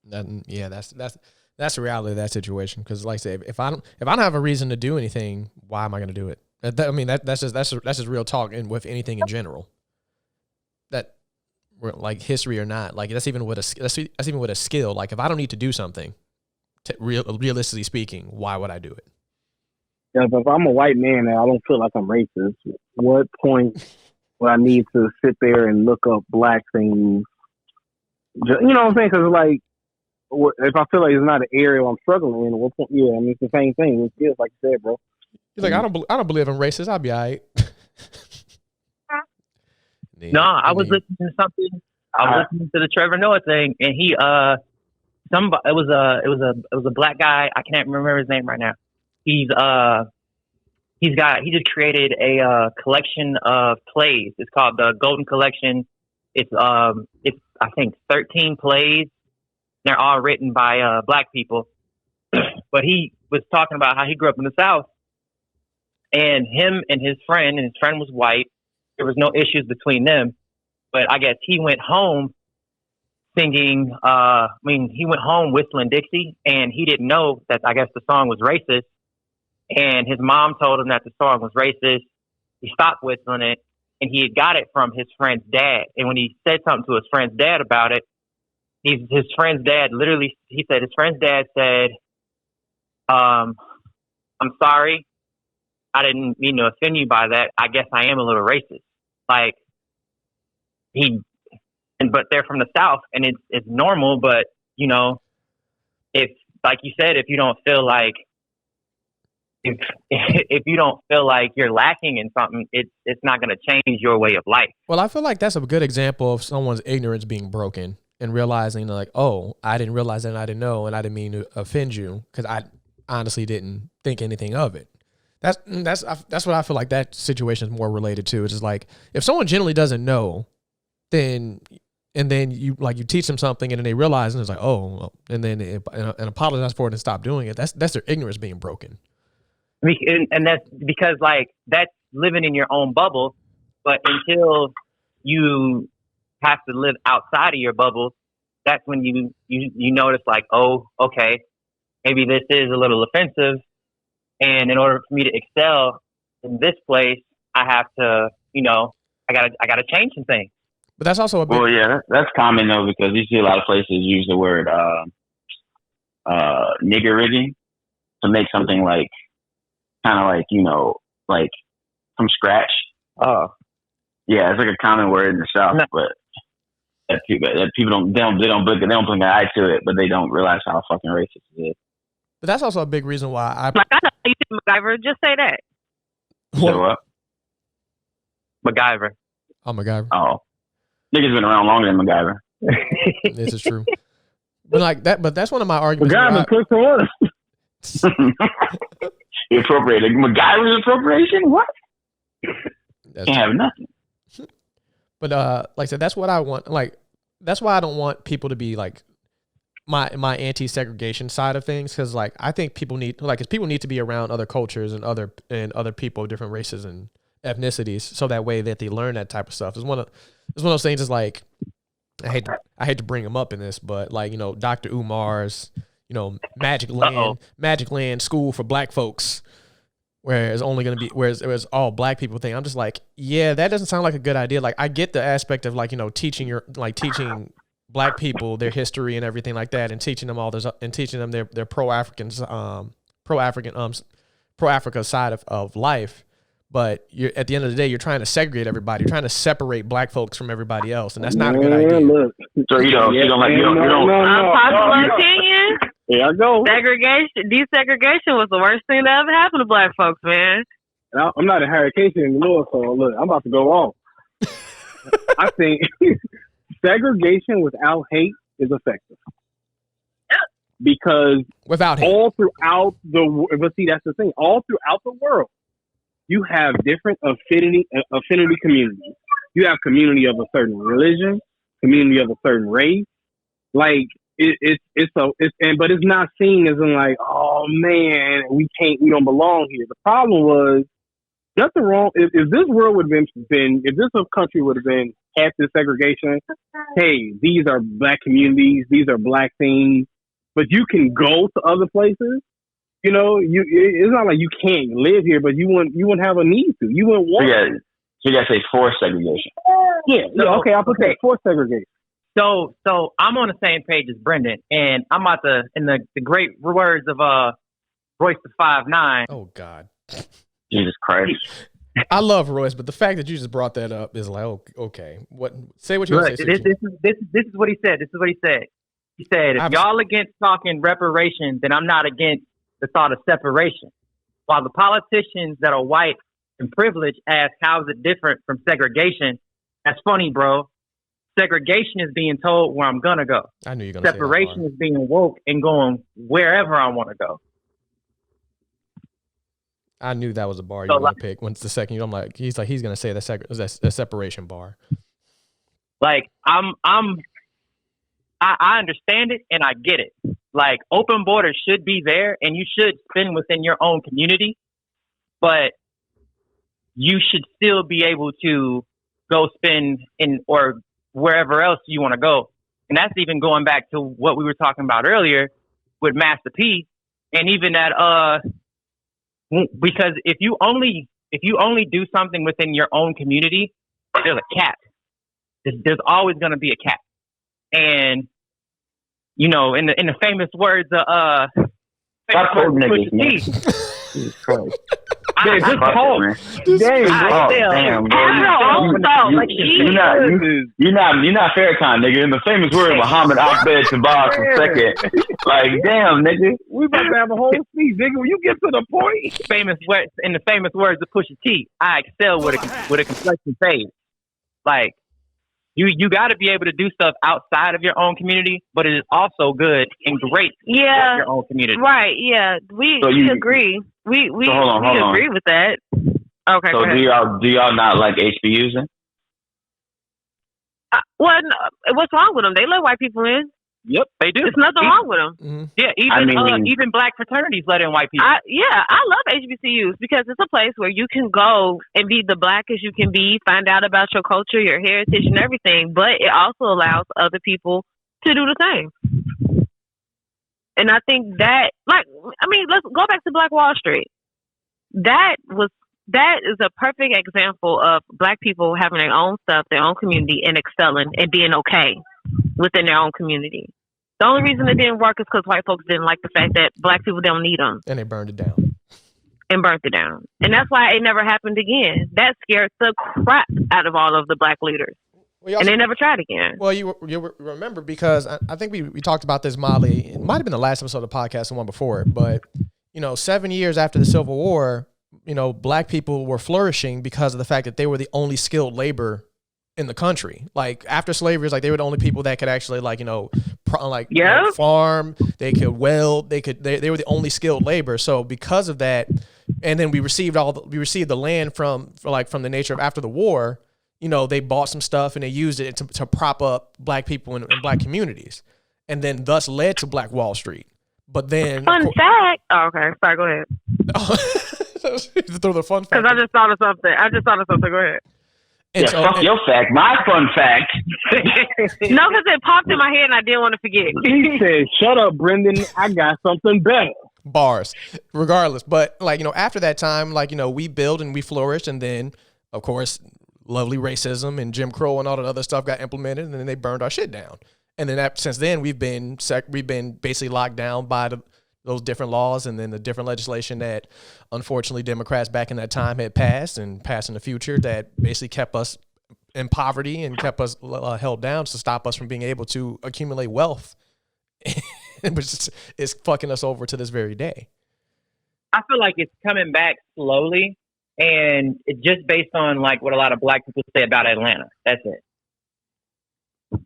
That's the reality of that situation. Because, like I say, if I don't have a reason to do anything, why am I going to do it? That's just real talk, and with anything in general. That, like, history or not, like, that's even with a skill. Like, if I don't need to do something, realistically speaking, why would I do it? Yeah, but if I'm a white man and I don't feel like I'm racist, what point would I need to sit there and look up Black things? You know what I'm saying? Because, like, if I feel like it's not an area I'm struggling in, what point? Yeah, it's the same thing. It's just like you said, bro. He's like, I don't believe I'm racist. I'll be all right. No, I was listening to something. I was listening to the Trevor Noah thing, and he it was a Black guy. I can't remember his name right now. He just created a collection of plays. It's called the Golden Collection. It's I think 13 plays. They're all written by Black people. But he was talking about how he grew up in the South, and him and his friend was white. There was no issues between them, but I guess he went home singing. He went home whistling Dixie, and he didn't know that I guess the song was racist. And his mom told him that the song was racist. He stopped whistling it, and he had got it from his friend's dad. And when he said something to his friend's dad about it, his friend's dad said, I'm sorry. I didn't mean to offend you by that. I guess I am a little racist. Like, but they're from the South, and it's normal. But, you know, if, like you said, if you don't feel like, if you don't feel like you're lacking in something, it's not going to change your way of life. Well, I feel like that's a good example of someone's ignorance being broken and realizing like, oh, I didn't realize that, and I didn't know, and I didn't mean to offend you because I honestly didn't think anything of it. That's what I feel like that situation is more related to. It's just like if someone generally doesn't know, then you teach them something and then they realize and it's like, oh, well, and then and apologize for it and stop doing it. That's their ignorance being broken. And that's because like that's living in your own bubble, but until you have to live outside of your bubble, that's when you notice like, oh, okay, maybe this is a little offensive, and in order for me to excel in this place, I have to, I gotta change some things. But that's also well, yeah, that's common though, because you see a lot of places use the word nigger rigging to make something like kind of like, like from scratch. Oh, yeah, it's like a common word in the South, but that people don't blink an eye to it, but they don't realize how fucking racist it is. But that's also a big reason why I know you did MacGyver. Just say that. What? MacGyver. Oh, MacGyver. Oh, niggas been around longer than MacGyver. This is true. But like that. But that's one of my arguments. MacGyver put for us. Appropriated. MacGyver's appropriation? What? Can't have nothing. But like I said, that's what I want. Like that's why I don't want people to be like my anti-segregation side of things, because like I think people need to be around other cultures and other people of different races and ethnicities, so that way that they learn that type of stuff. It's one of those things. Is like I hate to bring him up in this, but like Dr. Umar's Magic Land school for black folks, where it's only going to be where it's all black people thing. I'm just like, yeah, that doesn't sound like a good idea. Like I get the aspect of like teaching black people their history and everything like that, and teaching them all this and teaching them their pro-Africa side of life. But you're at the end of the day, you're trying to segregate everybody. You're trying to separate black folks from everybody else, and that's not a good idea. Look. So you don't Unpopular opinion. Here I go. Desegregation was the worst thing that ever happened to black folks, man. I'm not in higher education anymore, so look, I'm about to go on. I think segregation without hate is effective. Because without hate, all throughout but see, that's the thing. All throughout the world, you have different affinity communities. You have community of a certain religion, community of a certain race. Like but it's not seen as in like, oh man, we don't belong here. The problem was nothing wrong. If this world would have been, if this country would have been had this segregation, hey, these are black communities, these are black things, but you can go to other places. It's not like you can't live here, but you wouldn't have a need to. You wouldn't want to. So you gotta say forced segregation. Yeah, okay, I'll put that forced segregation. So I'm on the same page as Brendan, and I'm about to, in the great words of Royce the 5'9". Oh God, Jesus Christ! I love Royce, but the fact that you just brought that up is like, oh, okay. Say what you want to say. This is what he said. This is what he said. He said, if y'all against talking reparations, then I'm not against the thought of separation. While the politicians that are white and privileged ask, how is it different from segregation? That's funny, bro. Segregation is being told where I'm going to go. I knew you were going to say that. Separation is being woke and going wherever I want to go. I knew that was a bar you were going to pick. Once the second, I'm like, he's going to say the separation bar. Like, I understand it and I get it. Like, open borders should be there, and you should spend within your own community, but you should still be able to go spend in or wherever else you want to go. And that's even going back to what we were talking about earlier with Master P, and even that because if you only do something within your own community, there's a cap. There's always going to be a cap. And you know, in the famous words of Stop quoting niggas, man. Jesus Christ. I just hope. Damn, bro. You're not Farrakhan, nigga. In the famous word of Muhammad Ahmed Tabas II. Like, damn, nigga. We about to have a whole speech, nigga. When you get to the point. In the famous words of Pusha T, I excel with a complexion fade. Like, you got to be able to do stuff outside of your own community, but it is also good and great for your own community. Right, yeah. We agree. We hold on. agree with that. Okay. So do y'all not like HBUs then? Well, no, what's wrong with them? They let white people in. Yep, they do. There's nothing wrong with them. Mm-hmm. Yeah, even black fraternities let in white people. I love HBCUs because it's a place where you can go and be the blackest you can be, find out about your culture, your heritage, and everything. But it also allows other people to do the same. And I think that, let's go back to Black Wall Street. That is a perfect example of black people having their own stuff, their own community, and excelling and being okay within their own community. The only reason it didn't work is because white folks didn't like the fact that black people don't need them. And they burned it down. And that's why it never happened again. That scared the crap out of all of the black leaders. And they never tried again. Well, you remember because I think we talked about this, Molly. It might have been the last episode of the podcast, the one before it. But, 7 years after the Civil War, black people were flourishing because of the fact that they were the only skilled labor in the country. Like, after slavery, it's like they were the only people that could actually farm. They could weld. They were the only skilled labor. So because of that, and then we received the land from the nature of after the war. They bought some stuff and they used it to prop up black people in black communities, and then thus led to Black Wall Street. But then, fun fact. Oh, okay, sorry. Go ahead. Throw the fun fact. Because I just thought of something. Go ahead. Fuck your fact. My fun fact. No, because it popped in my head and I didn't want to forget. He said, "Shut up, Brendan. I got something better." Bars, regardless. But after that time, we build and we flourish, and then of course, lovely racism and Jim Crow and all that other stuff got implemented, and then they burned our shit down. And then since then, we've been basically locked down by those different laws and then the different legislation that unfortunately Democrats back in that time had passed and passed in the future that basically kept us in poverty and kept us held down to stop us from being able to accumulate wealth, which is fucking us over to this very day. I feel like it's coming back slowly, and it's just based on what a lot of black people say about Atlanta. That's it.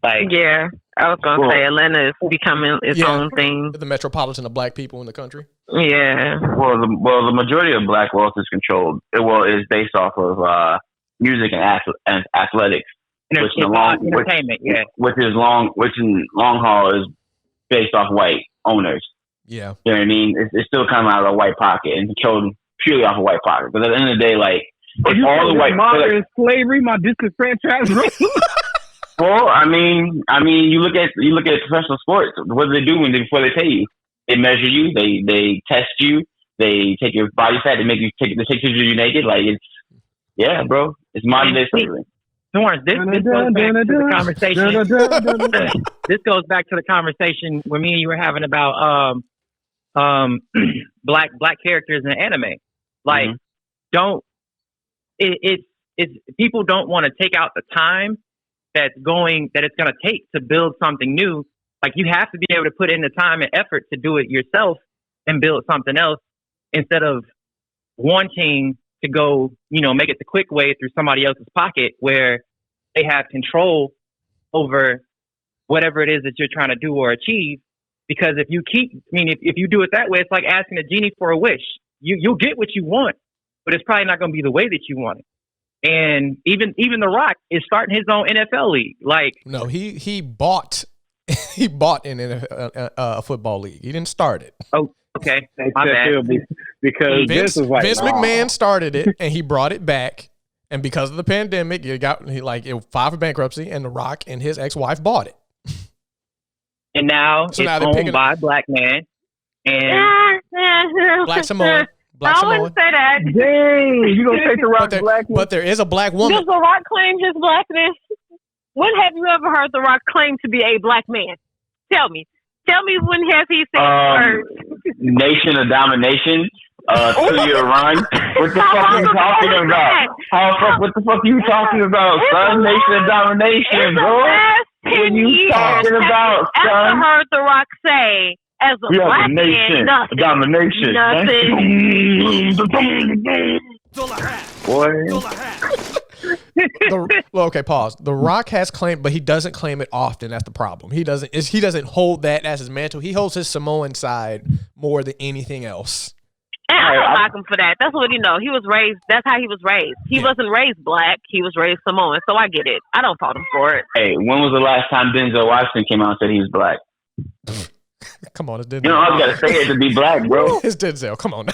Yeah, I was gonna say Atlanta is becoming its own thing. The metropolitan of black people in the country. Yeah. Well, the majority of black wealth is controlled. Is based off of music and athletics, which in long haul is based off white owners. Yeah, you know what I mean. It's still coming out of a white pocket and controlled purely off a white pocket. Because at the end of the day, if all the white modern slavery, my disenfranchised. Well, I mean, you look at professional sports. What do they do before they pay you? They measure you. They test you. They take your body fat. They take pictures of you naked. Bro, it's modern day slavery. Lawrence, this goes back to the conversation. This goes back to the conversation where me and you were having about black characters in anime. People don't want to take out the time that it's going to take to build something new. You have to be able to put in the time and effort to do it yourself and build something else instead of wanting to go, make it the quick way through somebody else's pocket where they have control over whatever it is that you're trying to do or achieve. Because if you do it that way, it's like asking a genie for a wish. You'll get what you want, but it's probably not going to be the way that you want it. And even The Rock is starting his own NFL league. No, he bought He bought in a football league. He didn't start it. Oh, okay. My bad. Because Vince this is like McMahon started it, and he brought it back. And because of the pandemic, it filed for bankruptcy, and The Rock and his ex-wife bought it. And now So it's now they're owned picking by a black man. And Black Samoan. Black I Samoan. wouldn't say that. dang, you gonna take the Rock black? But there is a black woman. Does The Rock claim his blackness? When have you ever heard The Rock claim to be a black man? Tell me. Tell me when has he said words? Nation of Domination, 2-year run. What the fuck are you talking about? What the fuck are you talking about, son? Nation of Domination, bro. What are you talking about, Ever son? heard The Rock say, as a We are black the nation. man, nothing. Domination. Boy. Okay, pause. The Rock has claimed, but he doesn't claim it often. That's the problem. He doesn't hold that as his mantle. He holds his Samoan side more than anything else. And I don't knock him for that. That's what he know. He was raised. That's how he was raised. He wasn't raised black. He was raised Samoan. So I get it. I don't fault him for it. Hey, when was the last time Denzel Washington came out and said he was black? Come on, it's Denzel. You know, all you gotta say is to be black, bro. It's Denzel. Come on now.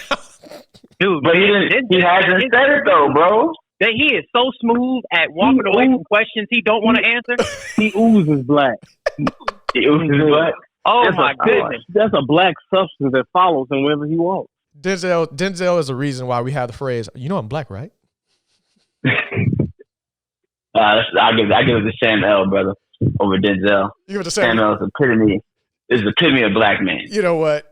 dude, But he didn't. He hasn't said it though, bro. that he is so smooth at walking away from questions he don't want to answer. He oozes black. He oozes black. Oh That's my goodness. That's a black substance that follows him wherever he walks. Denzel is the reason why we have the phrase, you know I'm black, right? I give it to Sam L, brother, over Denzel. You give it to Sam L is the epitome of black man. You know what?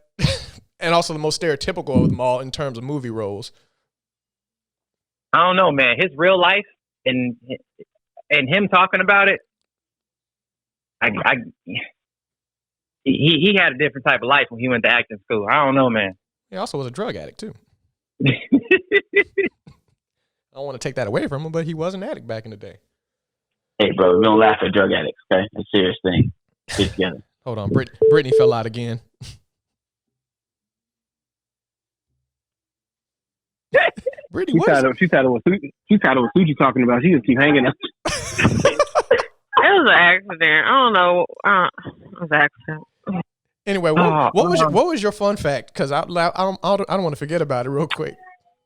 And also the most stereotypical of them all in terms of movie roles. I don't know, man. His real life and him talking about it, he had a different type of life when he went to acting school. I don't know, man. He also was a drug addict too. I don't want to take that away from him, but he was an addict back in the day. Hey, bro, we don't laugh at drug addicts, okay? It's a serious thing. Get together. Hold on, Brittany fell out again. Brittany, She tired of what Suchi talking about. She just keep hanging up. It was an accident. I don't know. It was an accident. Anyway, what was your fun fact? Because I don't want to forget about it real quick.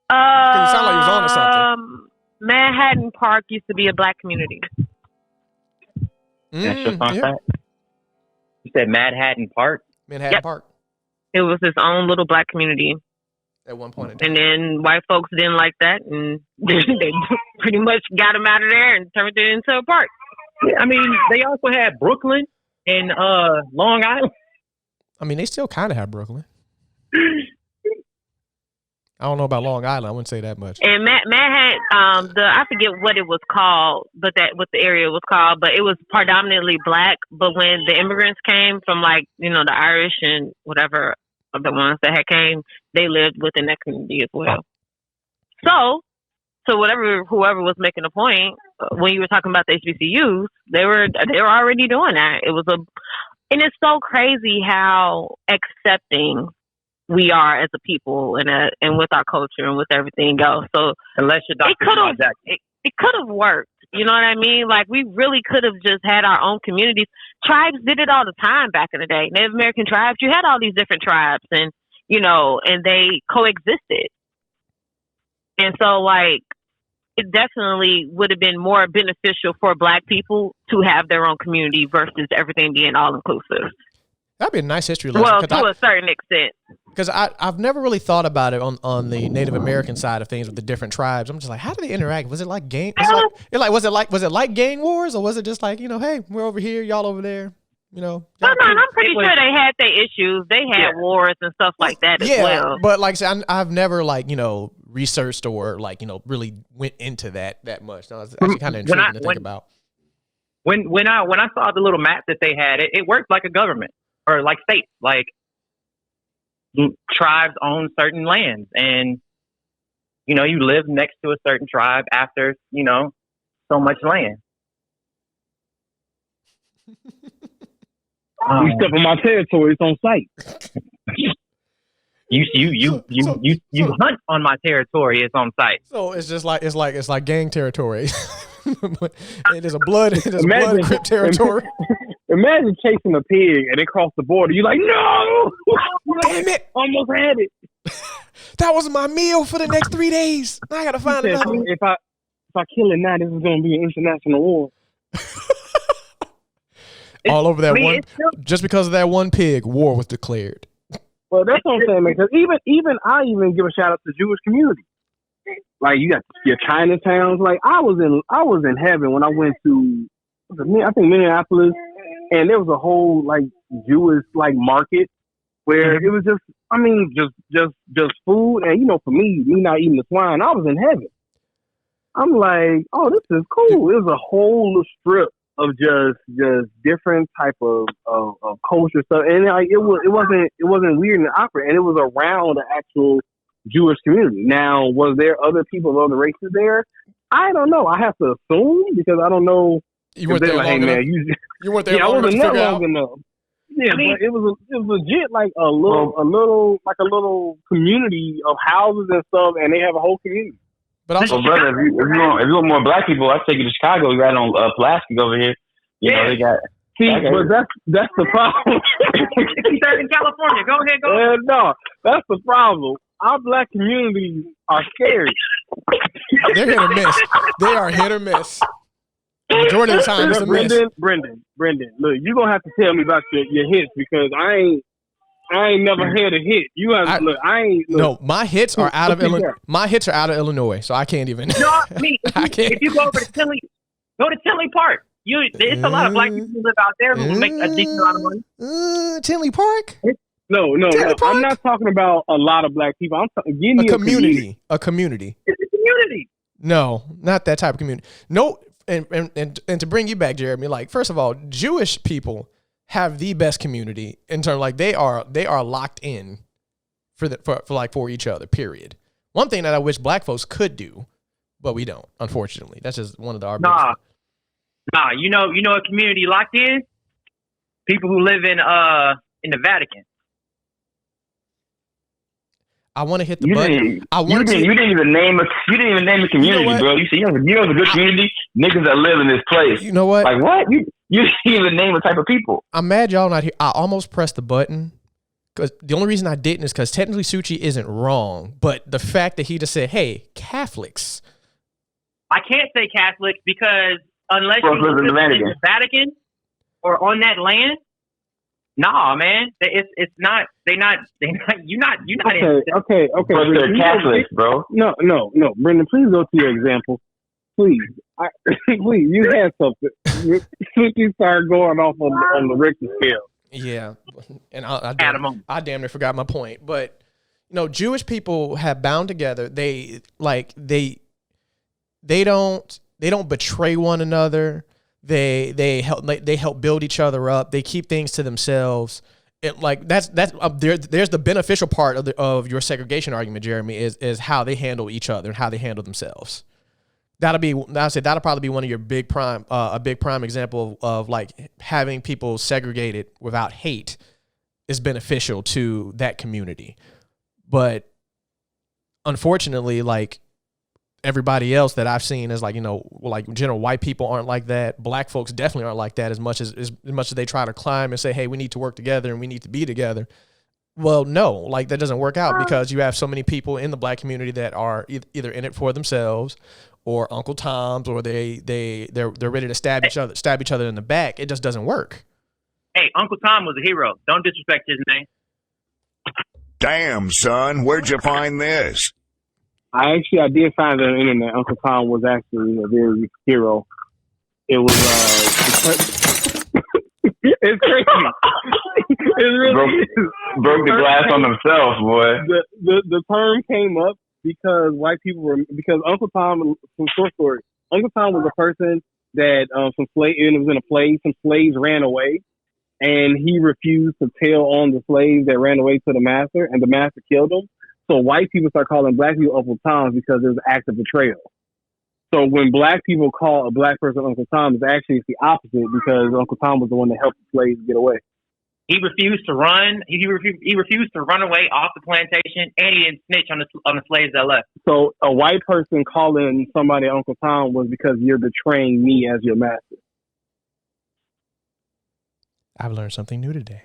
You sound like you was on to something. Manhattan Park used to be a black community. That's your fun fact? You said Manhattan Park? Manhattan Park. It was its own little black community. At one point in time. And then white folks didn't like that, and they pretty much got them out of there and turned it into a park. Yeah, I mean, they also had Brooklyn and Long Island. I mean, they still kind of have Brooklyn. I don't know about Long Island. I wouldn't say that much. And Manhattan, I forget what it was called, what the area was called, but it was predominantly black. But when the immigrants came from, like, you know, the Irish and whatever, the ones that had came, they lived within that community as well. So whoever was making a point when you were talking about the HBCUs, they were already doing that. And it's so crazy how accepting we are as a people and with our culture and with everything else. So unless you're Dr. it could have worked. You know what I mean? Like, we really could have just had our own communities. Tribes did it all the time back in the day. Native American tribes, you had all these different tribes and, you know, and they coexisted. And so, like, it definitely would have been more beneficial for black people to have their own community versus everything being all inclusive. That'd be a nice history lesson. Well, to a certain extent. Because I've never really thought about it on the Native American side of things with the different tribes. I'm just like, how do they interact? Was it like gang? Was it like gang wars, or was it just like, you know, hey, we're over here, y'all over there, you know? I'm pretty sure they had their issues. They had wars and stuff like that as well. But like I said, I've never, like, you know, researched or, like, you know, really went into that much. So it's actually kind of intriguing to think about. When I saw the little map that they had, it worked like a government or like states. Like, tribes own certain lands, and, you know, you live next to a certain tribe after, you know, so much land. You step on my territory, it's on site. You hunt on my territory, it's on site. So it's just like it's like gang territory. It is a blood and Crip territory. Imagine chasing a pig and it crossed the border. You're like, no! Damn it! Almost had it. That was my meal for the next 3 days. I gotta find another one. If I kill it now, this is gonna be an international war. All over that one. Just because of that one pig, war was declared. Well, that's what I'm saying, man. Because even I give a shout out to the Jewish community. Like you got your Chinatowns. Like I was in heaven when I went to I think Minneapolis, and there was a whole like Jewish like market where it was just food, and for me not eating the swine, I was in heaven. I'm like, oh, this is cool. It was a whole strip of just different type of culture stuff, and like it wasn't weird and awkward, and it was around the actual Jewish community. Now, was there other people of other races there? I don't know. I have to assume because I don't know. You weren't there long enough. You weren't there long enough to figure out. Yeah, but it was legit like a little community of houses and stuff, and they have a whole community. But also, brother, if you want more black people, I take you to Chicago. You got on plastic over here. You know they got. See, but that's the problem. In California, go ahead. No, that's the problem. Our black communities are scary. They're hit or miss. They are hit or miss. The majority of the time, it's a miss. Brendan, look, you're gonna have to tell me about your hits because I ain't never had a hit. You have to look. No, my hits are out of Illinois. My hits are out of Illinois, so I can't even. No, if you go over to Tinley, go to Tinley Park. It's a lot of black people who live out there who make a decent amount of money. Tinley Park? No. I'm not talking about a lot of black people. I'm talking give me a community. A community. It's a community. No, not that type of community. No, and to bring you back, Jeremy. Like, first of all, Jewish people have the best community in terms like they are locked in for each other. Period. One thing that I wish black folks could do, but we don't. Unfortunately, that's just one of our. Nah. You know a community locked in. People who live in the Vatican. I want to hit the button. You didn't even name a community, bro. You see, you know a good community, niggas that live in this place. You know what? Like what? You didn't even name a type of people. I'm mad y'all not here. I almost pressed the button because the only reason I didn't is because technically Suchi isn't wrong, but the fact that he just said, "Hey, Catholics." I can't say Catholics because unless you live in the Vatican or on that land. Nah, man, it's not. You're not. Okay. But they're Catholics, bro. No. Brendan, please go to your example. Please, please. You had something. You started going off on the Richter scale. Yeah, and I damn near forgot my point. But Jewish people have bound together. They don't betray one another. They help build each other up. They keep things to themselves. There's the beneficial part of your segregation argument, Jeremy, is how they handle each other and how they handle themselves. That'll probably be one of your big prime example of like having people segregated without hate is beneficial to that community. But unfortunately, like everybody else that I've seen is like, general white people aren't like that. Black folks definitely aren't like that as much as they try to climb and say, hey, we need to work together and we need to be together. Well, no, like that doesn't work out because you have so many people in the black community that are either in it for themselves or Uncle Toms, or they're ready to stab each other in the back. It just doesn't work. Hey, Uncle Tom was a hero. Don't disrespect his name. Damn, son, where'd you find this? I did find it on the internet. Uncle Tom was actually a very hero. It was it's crazy. It really broke the glass on himself, boy. The term came up because Uncle Tom, from short story, Uncle Tom was a person that it was in a play. Some slaves ran away, and he refused to tell on the slaves that ran away to the master, and the master killed them. So white people start calling black people Uncle Toms because there's an act of betrayal. So when black people call a black person Uncle Tom, it's actually the opposite because Uncle Tom was the one that helped the slaves get away. He refused to run. He refused to run away off the plantation, and he didn't snitch on the slaves that left. So a white person calling somebody Uncle Tom was because you're betraying me as your master. I've learned something new today.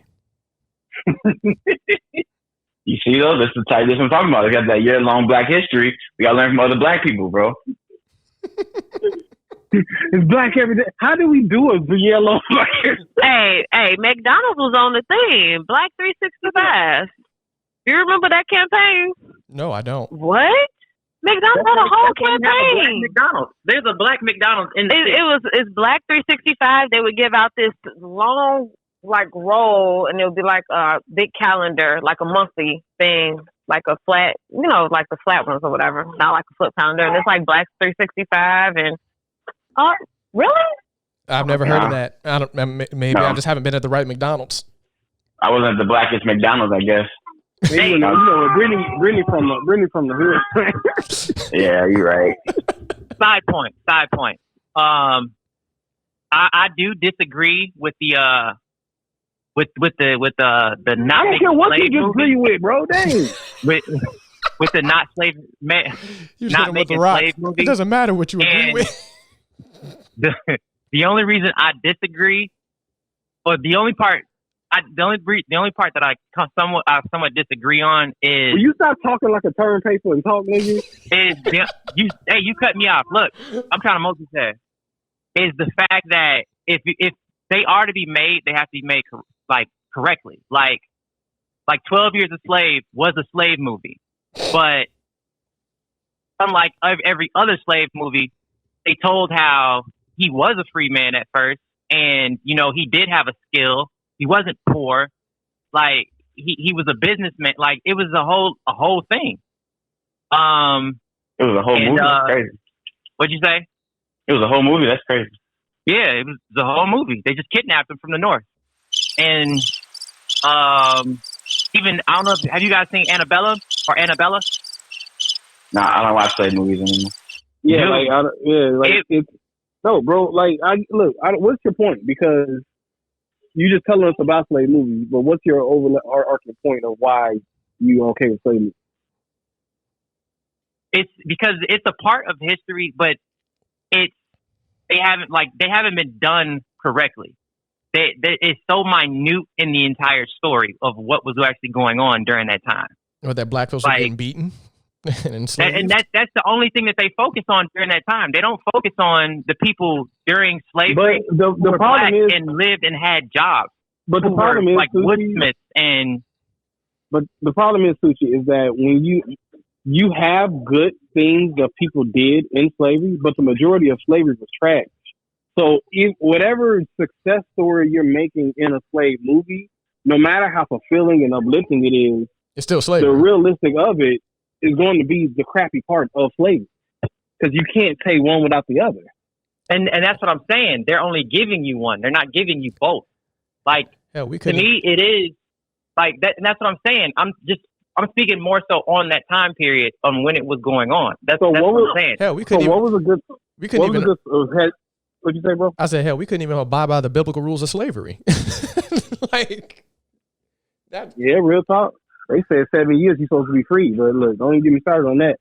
You see, though, this is the type. This is what I'm talking about. We got that year-long Black history. We got to learn from other Black people, bro. It's Black every day. How do we do a year-long Black history? Hey, McDonald's was on the thing. Black 365. You remember that campaign? No, I don't. What? McDonald's had a whole campaign. McDonald's. There's a Black McDonald's in the it's Black 365. They would give out this long like roll, and it would be like a big calendar, like a monthly thing, like a flat, like the flat ones or whatever, not like a flip calendar. And it's like Black 365. And really? I've never heard of that. I don't. Maybe I just haven't been at the right McDonald's. I wasn't at the blackest McDonald's, I guess. Hey, Brittany from the hood. Yeah, you're right. Side point. I do disagree with the with the not. I don't care what you disagree movie. with, bro. Dang. with the not slave not making slave movie. It doesn't matter what you agree with. The only reason I disagree, or the only part that I somewhat disagree on is. Will you stop talking like a turn paper and talk, nigga? You cut me off. Look, I'm trying to multitask. Is the fact that if they are to be made, they have to be made like correctly. Like 12 Years a Slave was a slave movie, but unlike every other slave movie, they told how he was a free man at first, and he did have a skill. He wasn't poor. Like he was a businessman. Like it was a whole thing. It was a whole movie. That's crazy. What'd you say? It was a whole movie. That's crazy. Yeah, it was the whole movie. They just kidnapped him from the north. And even I don't know. Have you guys seen Annabella? Nah, I don't watch slave movies anymore. Yeah, it's no, bro. Like, what's your point? Because you just telling us about slave movies, but what's your overarching point of why you okay with slave movies? It's because it's a part of history, but they haven't been done correctly. It's so minute in the entire story of what was actually going on during that time. Or that black folks were getting beaten and enslaved. And that's the only thing that they focus on during that time. They don't focus on the people during slavery but the who were problem black is, and lived and had jobs. But the problem is, like Suchi, woodsmiths and. But the problem is, Suchi, is that when you have good things that people did in slavery, but the majority of slavery was trash. So whatever success story you're making in a slave movie, no matter how fulfilling and uplifting it is, it's still slavery. The realistic of it is going to be the crappy part of slavery, because you can't take one without the other. And that's what I'm saying. They're only giving you one. They're not giving you both. Like, to me, it is like that. And that's what I'm saying. I'm speaking more so on that time period on when it was going on. That's what I'm saying. Hell, we couldn't. What'd you say, bro? I said, hell, we couldn't even abide by the biblical rules of slavery. Like that. Yeah, real talk. They said 7 years you're supposed to be free, but look, don't even get me started on that.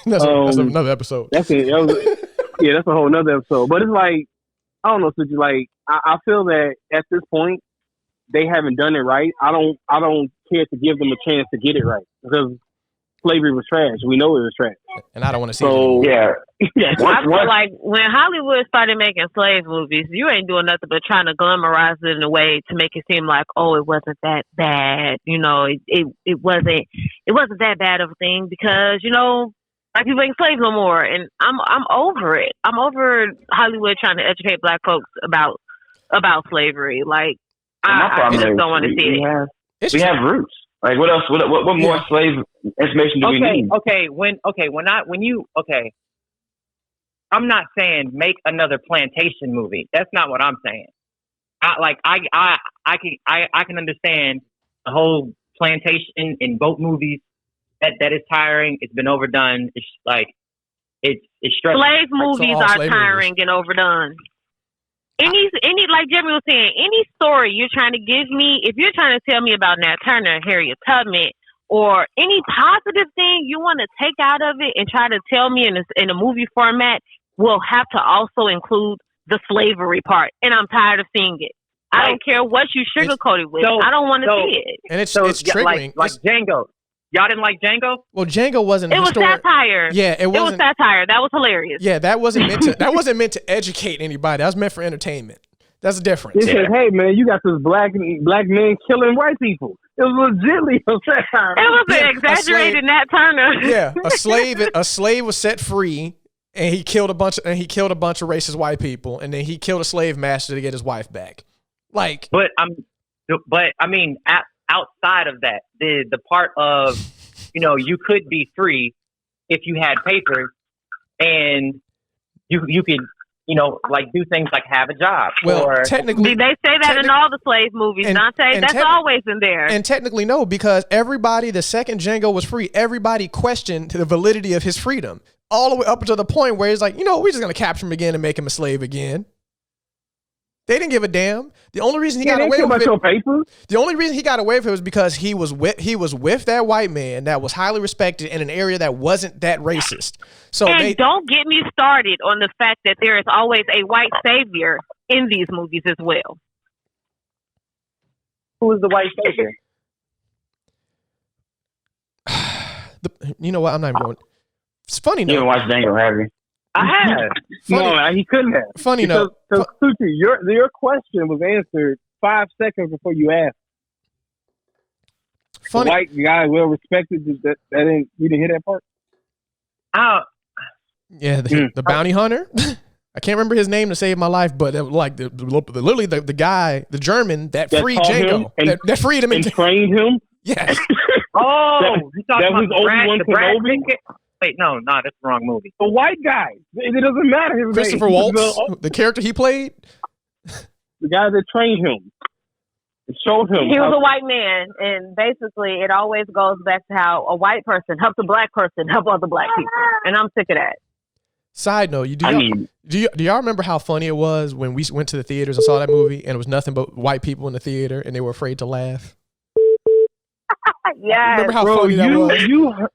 that's another episode. That's a whole nother episode. But it's like, I don't know, Suchi, like I feel that at this point they haven't done it right. I don't care to give them a chance to get it right, because slavery was trash. We know it was trash. And I don't want to see it. Yeah. I feel like when Hollywood started making slave movies, you ain't doing nothing but trying to glamorize it in a way to make it seem like, oh, it wasn't that bad. It wasn't that bad of a thing, because, black people ain't slaves no more. And I'm over it. I'm over Hollywood trying to educate black folks about slavery. Like, I just don't want to see it. We have roots. Like, what else? What more slave information do we need? I'm not saying make another plantation movie. That's not what I'm saying. I can understand the whole plantation and boat movies. That is tiring. It's been overdone. It's like it's stressful. Slave movies are tiring and overdone. Any like Jeremy was saying, any story you're trying to give me, if you're trying to tell me about Nat Turner, Harriet Tubman, or any positive thing you want to take out of it and try to tell me in a movie format, will have to also include the slavery part. And I'm tired of seeing it. I don't care what you sugarcoat it with. I don't want to see it. And it's triggering. Like Django. Y'all didn't like Django? Well, Django wasn't. It was satire. Yeah, it was satire. That was hilarious. Yeah, that wasn't meant to educate anybody. That was meant for entertainment. That's the difference. It says, "Hey man, you got this black men killing white people." It was legitimately a satire. It was an exaggerated Nat Turner. Yeah, a slave was set free, and he killed a bunch of racist white people, and then he killed a slave master to get his wife back. Like, but I mean, outside of that, the part of, you could be free if you had papers, and you could, like do things like have a job. Well, or, technically, they say that in all the slave movies, Dante. That's always in there. And technically, no, because the second Django was free, everybody questioned the validity of his freedom, all the way up until the point where he's like, we're just gonna capture him again and make him a slave again. They didn't give a damn. The only reason he got away with it was because he was with that white man that was highly respected in an area that wasn't that racist. So don't get me started on the fact that there is always a white savior in these movies as well. Who is the white savior? You know what? I'm not even going. It's funny. You didn't watch Django, have you? I have. No, he couldn't have. Funny enough. Because Suchi, your question was answered 5 seconds before you asked. Funny. The white guy, well respected. You didn't hear that part? Yeah, the bounty hunter. I can't remember his name to save my life, but like literally the guy, the German that freed Django, that freed him and trained him. Yes. That was Obi-Wan Kenobi. Wait, no, that's the wrong movie. The white guy. It doesn't matter. Christopher Waltz, the character he played. The guy that trained him. It showed him. He was a white man, and basically it always goes back to how a white person helps a black person help other black people. And I'm sick of that. Side note, do y'all remember how funny it was when we went to the theaters and saw that movie and it was nothing but white people in the theater and they were afraid to laugh? Yeah. Remember how funny that was?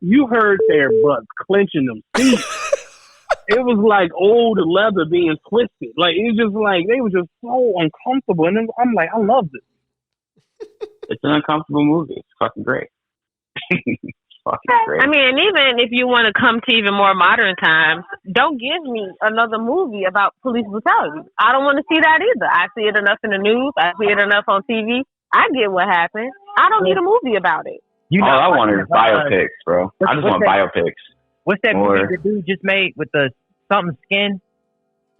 You heard their butts clenching them seats. It was like old leather being twisted. Like, it was just like, they were just so uncomfortable. And then I'm like, I love this. It's an uncomfortable movie. It's fucking great. I mean, even if you want to come to even more modern times, don't give me another movie about police brutality. I don't want to see that either. I see it enough in the news. I see it enough on TV. I get what happened. I don't need a movie about it. All I want is biopics, bro. I just want biopics. What's that movie the dude just made with the something skin?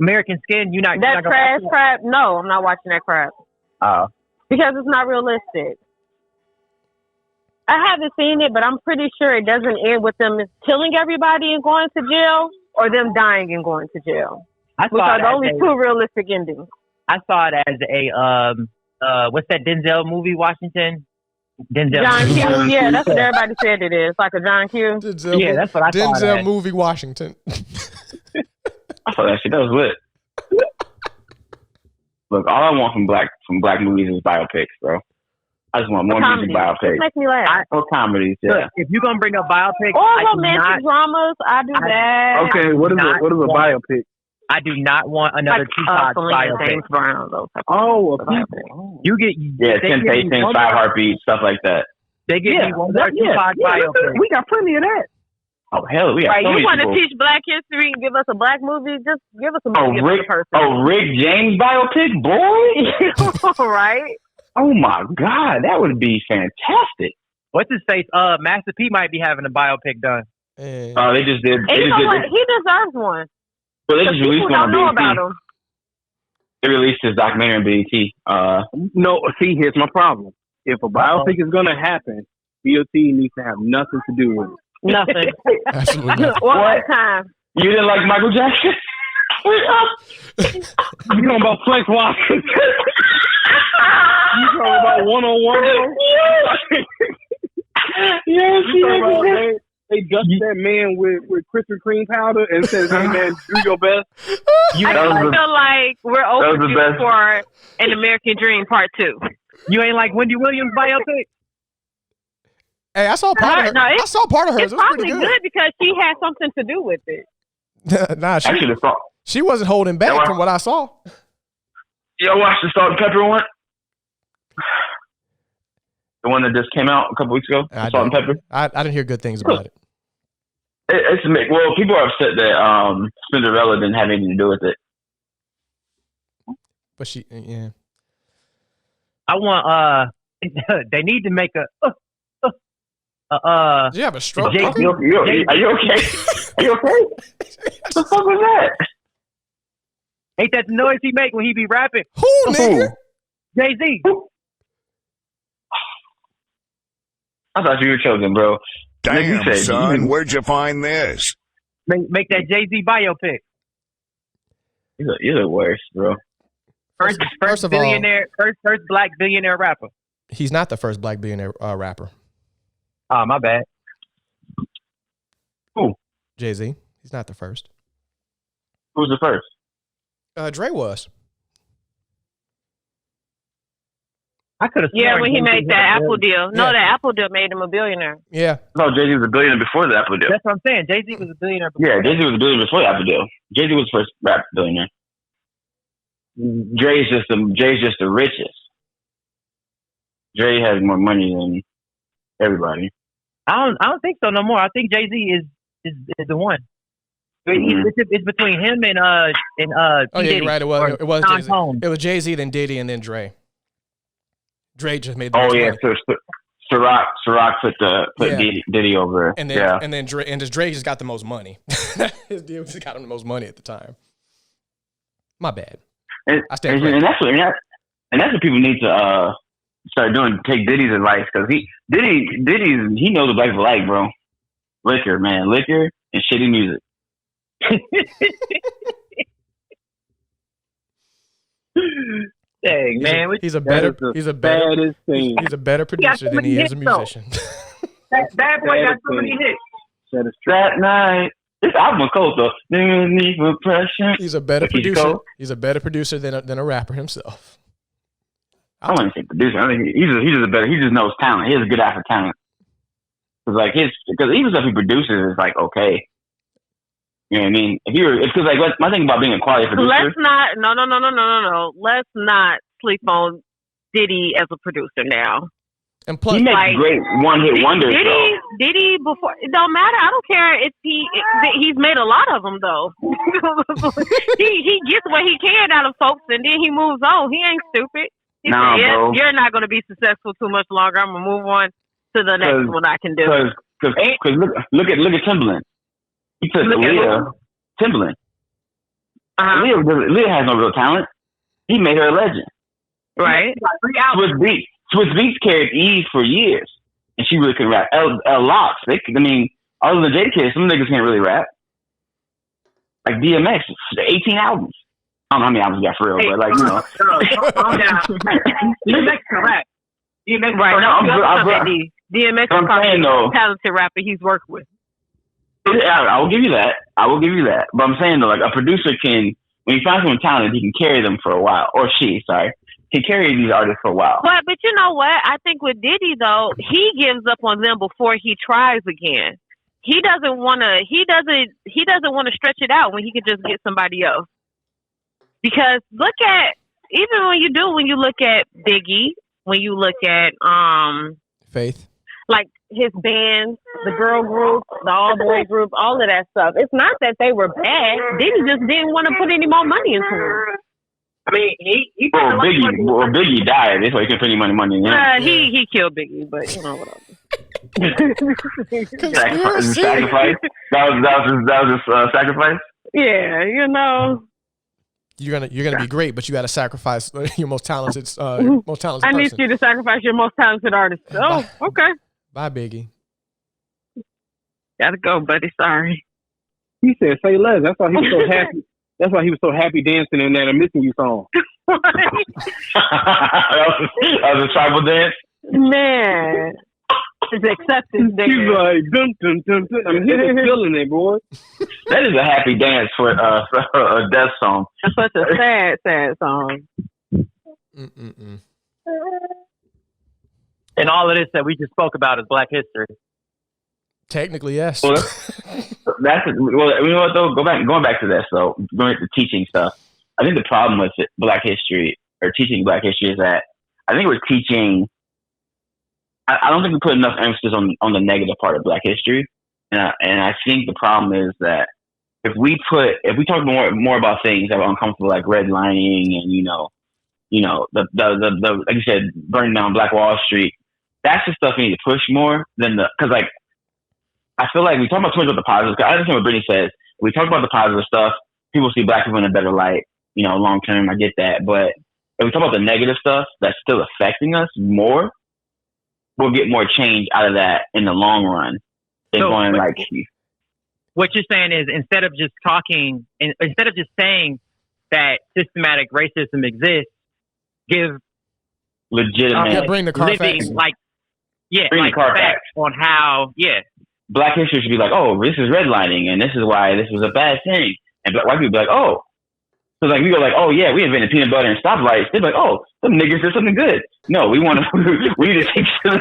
American Skin? That trash crap? No, I'm not watching that crap. Because it's not realistic. I haven't seen it, but I'm pretty sure it doesn't end with them killing everybody and going to jail or them dying and going to jail. Which are the only two realistic endings. I saw it as a, what's that Denzel movie, Washington? John Q. Yeah, that's what everybody said it is. Like a John Q. That's what I thought. Denzel movie, Washington. I thought that shit was lit. Look, all I want from black movies is biopics, bro. I just want more music biopics. It makes me laugh. Or comedies, yeah. Look, if you're gonna bring up biopics, or romantic dramas, I do that. Okay, what is a biopic? I do not want another Tupac biopic. James Brown, those type of biopic. You get Temptations, 5 Heartbeats, stuff like that. They give me one more Tupac biopic. We got plenty of that. Oh hell, we got so many you want to people. teach Black history and give us a black movie? Just give us a movie about a person. Rick James biopic, boy. Right? Oh my God, that would be fantastic. What's his face? Master P might be having a biopic done. Oh, they just did. And you know what? He deserves one. Well, they just released one on know BET. about him. They released his documentary on BET. No, see, here's my problem. If a biopic is going to happen, BET needs to have nothing to do with it. Nothing. Absolutely nothing. One time. You didn't like Michael Jackson? You talking about Flex Washington? You talking about 101? Yes, they dust that man with Krispy Kreme powder and says, "Hey man, do your best." I feel like we're overdue for an American Dream Part 2. You ain't like Wendy Williams biopic? Hey, I saw part of her. I saw part of hers. It's probably good because she had something to do with it. Nah, she wasn't holding back from what I saw. Y'all watch the Salt and Pepper one? The one that just came out a couple weeks ago, Salt and Pepper. I didn't hear good things about it. Well, people are upset that Cinderella didn't have anything to do with it. But yeah. I want. They need to make a. Do you have a stroke? Are you okay? Are you okay? What the fuck was that? Ain't that the noise he make when he be rapping? Who, nigga? Jay-Z. I thought you were chosen, bro. Damn, said, son, where'd you find this? Make that Jay-Z biopic. You're the worst, bro. First of all, billionaire, first black billionaire rapper. He's not the first black billionaire rapper. Oh, my bad. Who? Jay-Z. He's not the first. Who's the first? Dre was. I could have. Yeah, when he made that Apple deal. No, that Apple deal made him a billionaire. Yeah. No, Jay-Z was a billionaire before the Apple deal. That's what I'm saying. Jay-Z was a billionaire before. Yeah, Jay-Z was a billionaire before the Apple deal. Jay-Z was the first rap billionaire. Dre's just the richest. Dre has more money than everybody. I don't think so no more. I think Jay-Z is the one. It's between him and Oh yeah, Diddy, you're right. It was Jay-Z. Holmes. It was Jay-Z, then Diddy, and then Dre. Dre just made the Oh most yeah, money. so Ciroc put Diddy over, and then Dre just got the most money. His deal just got him the most money at the time. My bad. And that's what people need to start doing. Take Diddy's advice, because he knows what black people like, bro. Liquor and shitty music. Dang, man, he's a better producer than he is a musician. That bad boy got so many hits. That night. This album was cold though. Need for pressure. He's a better producer. He's a better producer than a rapper himself. I wouldn't say producer. I think he just knows talent. He has a good eye for talent. Because even stuff he produces is like okay. You know what I mean? My thing about being a quality producer. Let's not sleep on Diddy as a producer now. And plus, he makes great one-hit wonders. Diddy before it don't matter. I don't care if he's made a lot of them though. he gets what he can out of folks, and then he moves on. He ain't stupid. He said, bro. You're not going to be successful too much longer. I'm gonna move on to the next one I can do. Because look at Timbaland. He took Timbaland. Leah has no real talent. He made her a legend. Right. Swiss Beats carried Eve for years, and she really couldn't rap. Locks, other than Jadakiss, some niggas can't really rap. Like DMX, 18 albums. I don't know how many albums he got for real, but calm down. DMX can rap. DMX, right? DMX is probably the talented rapper he's worked with. I will give you that. But I'm saying though, like a producer can, when he finds someone talented, he can carry them for a while, or she, can carry these artists for a while. But you know what? I think with Diddy though, he gives up on them before he tries again. He doesn't want to stretch it out when he could just get somebody else. Because look at when you look at Biggie, when you look at Faith, like his bands, the girl group, the all boy group, all of that stuff. It's not that they were bad. Diddy just didn't want to put any more money into them. I mean, he Biggie died. That's why he couldn't put any money in him. He killed Biggie, but you know whatever. Sacrifice. That was his sacrifice. Yeah, you know. You're gonna be great, but you got to sacrifice your most talented. I need you to sacrifice your most talented artist. Oh, okay. Bye, Biggie. Gotta go, buddy. Sorry. He said, "Say less." That's why he was so happy. That's why he was so happy dancing in that "I'm Missing You" song. that was a tribal dance. Man, it's acceptance dance. He's like, dun dun dun dun. I mean, he was feeling it, boy. That is a happy dance for a death song. That's such a sad song. And all of this that we just spoke about is Black history. Technically, yes. Well, you know what though? Going back to this though, going to teaching stuff. I think the problem with Black history or teaching Black history is that I think we're teaching. I don't think we put enough emphasis on the negative part of Black history, and I think the problem is that if we talk more about things that are uncomfortable, like redlining and the like you said, burning down Black Wall Street, that's the stuff we need to push more than because like I feel like we talk about too much about the positives. I understand what Brittany says. We talk about the positive stuff. People see Black people in a better light, long term. I get that, but if we talk about the negative stuff that's still affecting us more, we'll get more change out of that in the long run. What you're saying is instead of just saying that systematic racism exists, give legitimate bring the car facts. Bring the car facts on how Black history should be like, oh, this is redlining and this is why this was a bad thing, and white people be like, oh. So like we go like, oh yeah, we invented peanut butter and stoplights. They're like, oh, some niggas did something good. No, we need to teach them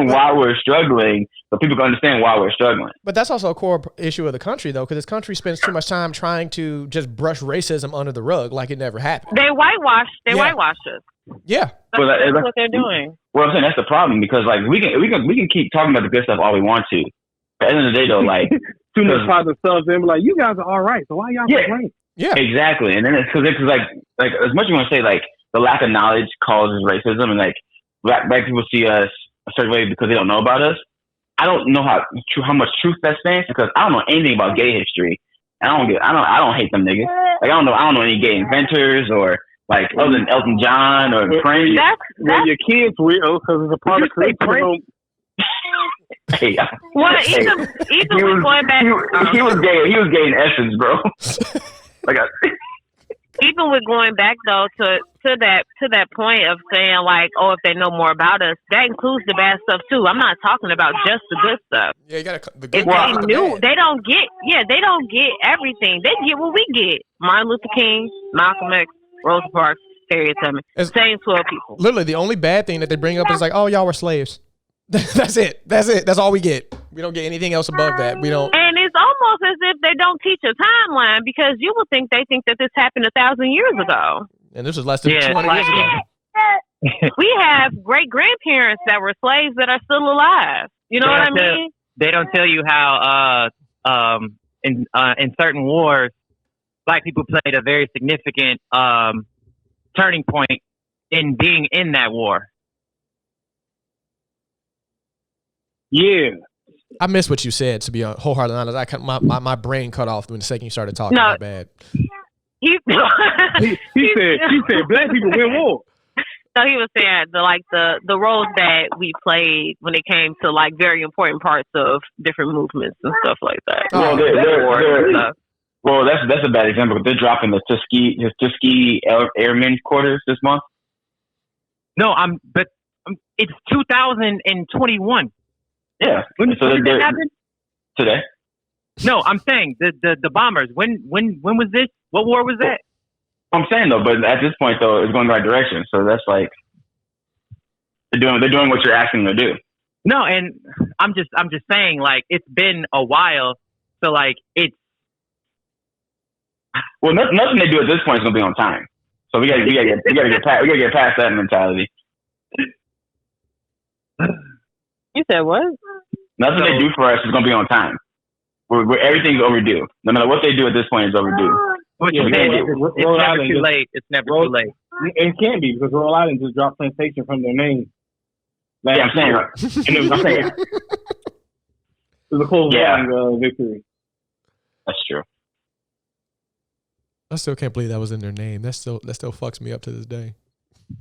why we're struggling, so people can understand why we're struggling. But that's also a core issue of the country, though, because this country spends too much time trying to just brush racism under the rug like it never happened. They whitewash us. Yeah, that's what they're doing. Well, I'm saying that's the problem because like we can keep talking about the good stuff all we want to. But at the end of the day, though, like too much positive stuff, and be like, you guys are all right, so why y'all complaining? Yeah, exactly. And then it's because like as much as you want to say like the lack of knowledge causes racism, and like black people see us a certain way because they don't know about us. I don't know how much truth that stands because I don't know anything about gay history. And I don't hate them niggas. Like I don't know any gay inventors or like other than Elton John or Prince. Well, your kids will because it's a part of curriculum. Hey, even with going back, he was gay. He was gay in essence, bro. Even with going back though to that point of saying like, oh, if they know more about us, that includes the bad stuff too. I'm not talking about just the good stuff. Yeah, you got the If good. they knew, they don't get everything. They get what we get. Martin Luther King, Malcolm X, Rosa Parks, Harriet Tubman, same 12 people. Literally, the only bad thing that they bring up is like, oh, y'all were slaves. That's it. That's all we get. We don't get anything else above that. We don't. And it's almost as if they don't teach a timeline because you would think they think that this happened 1,000 years ago. And this was less than 20 years ago. We have great grandparents that were slaves that are still alive. You know what I mean? They don't tell you how in certain wars, Black people played a very significant turning point in being in that war. Yeah. I missed what you said, to be wholeheartedly honest. My brain cut off when the second you started talking about bad. He said black people win war. So he was saying the roles that we played when it came to like very important parts of different movements and stuff like that. Well, that's a bad example. They're dropping the Tuskegee Airmen quarters this month. No, but it's 2021. Yeah. When did that happen? Today. No, I'm saying the bombers. When was this? What war was that? I'm saying though, but at this point though, it's going the right direction. So that's like they're doing what you're asking them to do. No, and I'm just saying like it's been a while. So like it's nothing they do at this point is gonna be on time. So we gotta get past that mentality. You said what? Nothing they do for us is gonna be on time. Everything's overdue. No matter what they do at this point, it's overdue. What you saying? It's never too late. It's never too late. It can't be because Rhode Island just dropped Plantation from their name. I'm saying. It was a close victory. That's true. I still can't believe that was in their name. That still fucks me up to this day.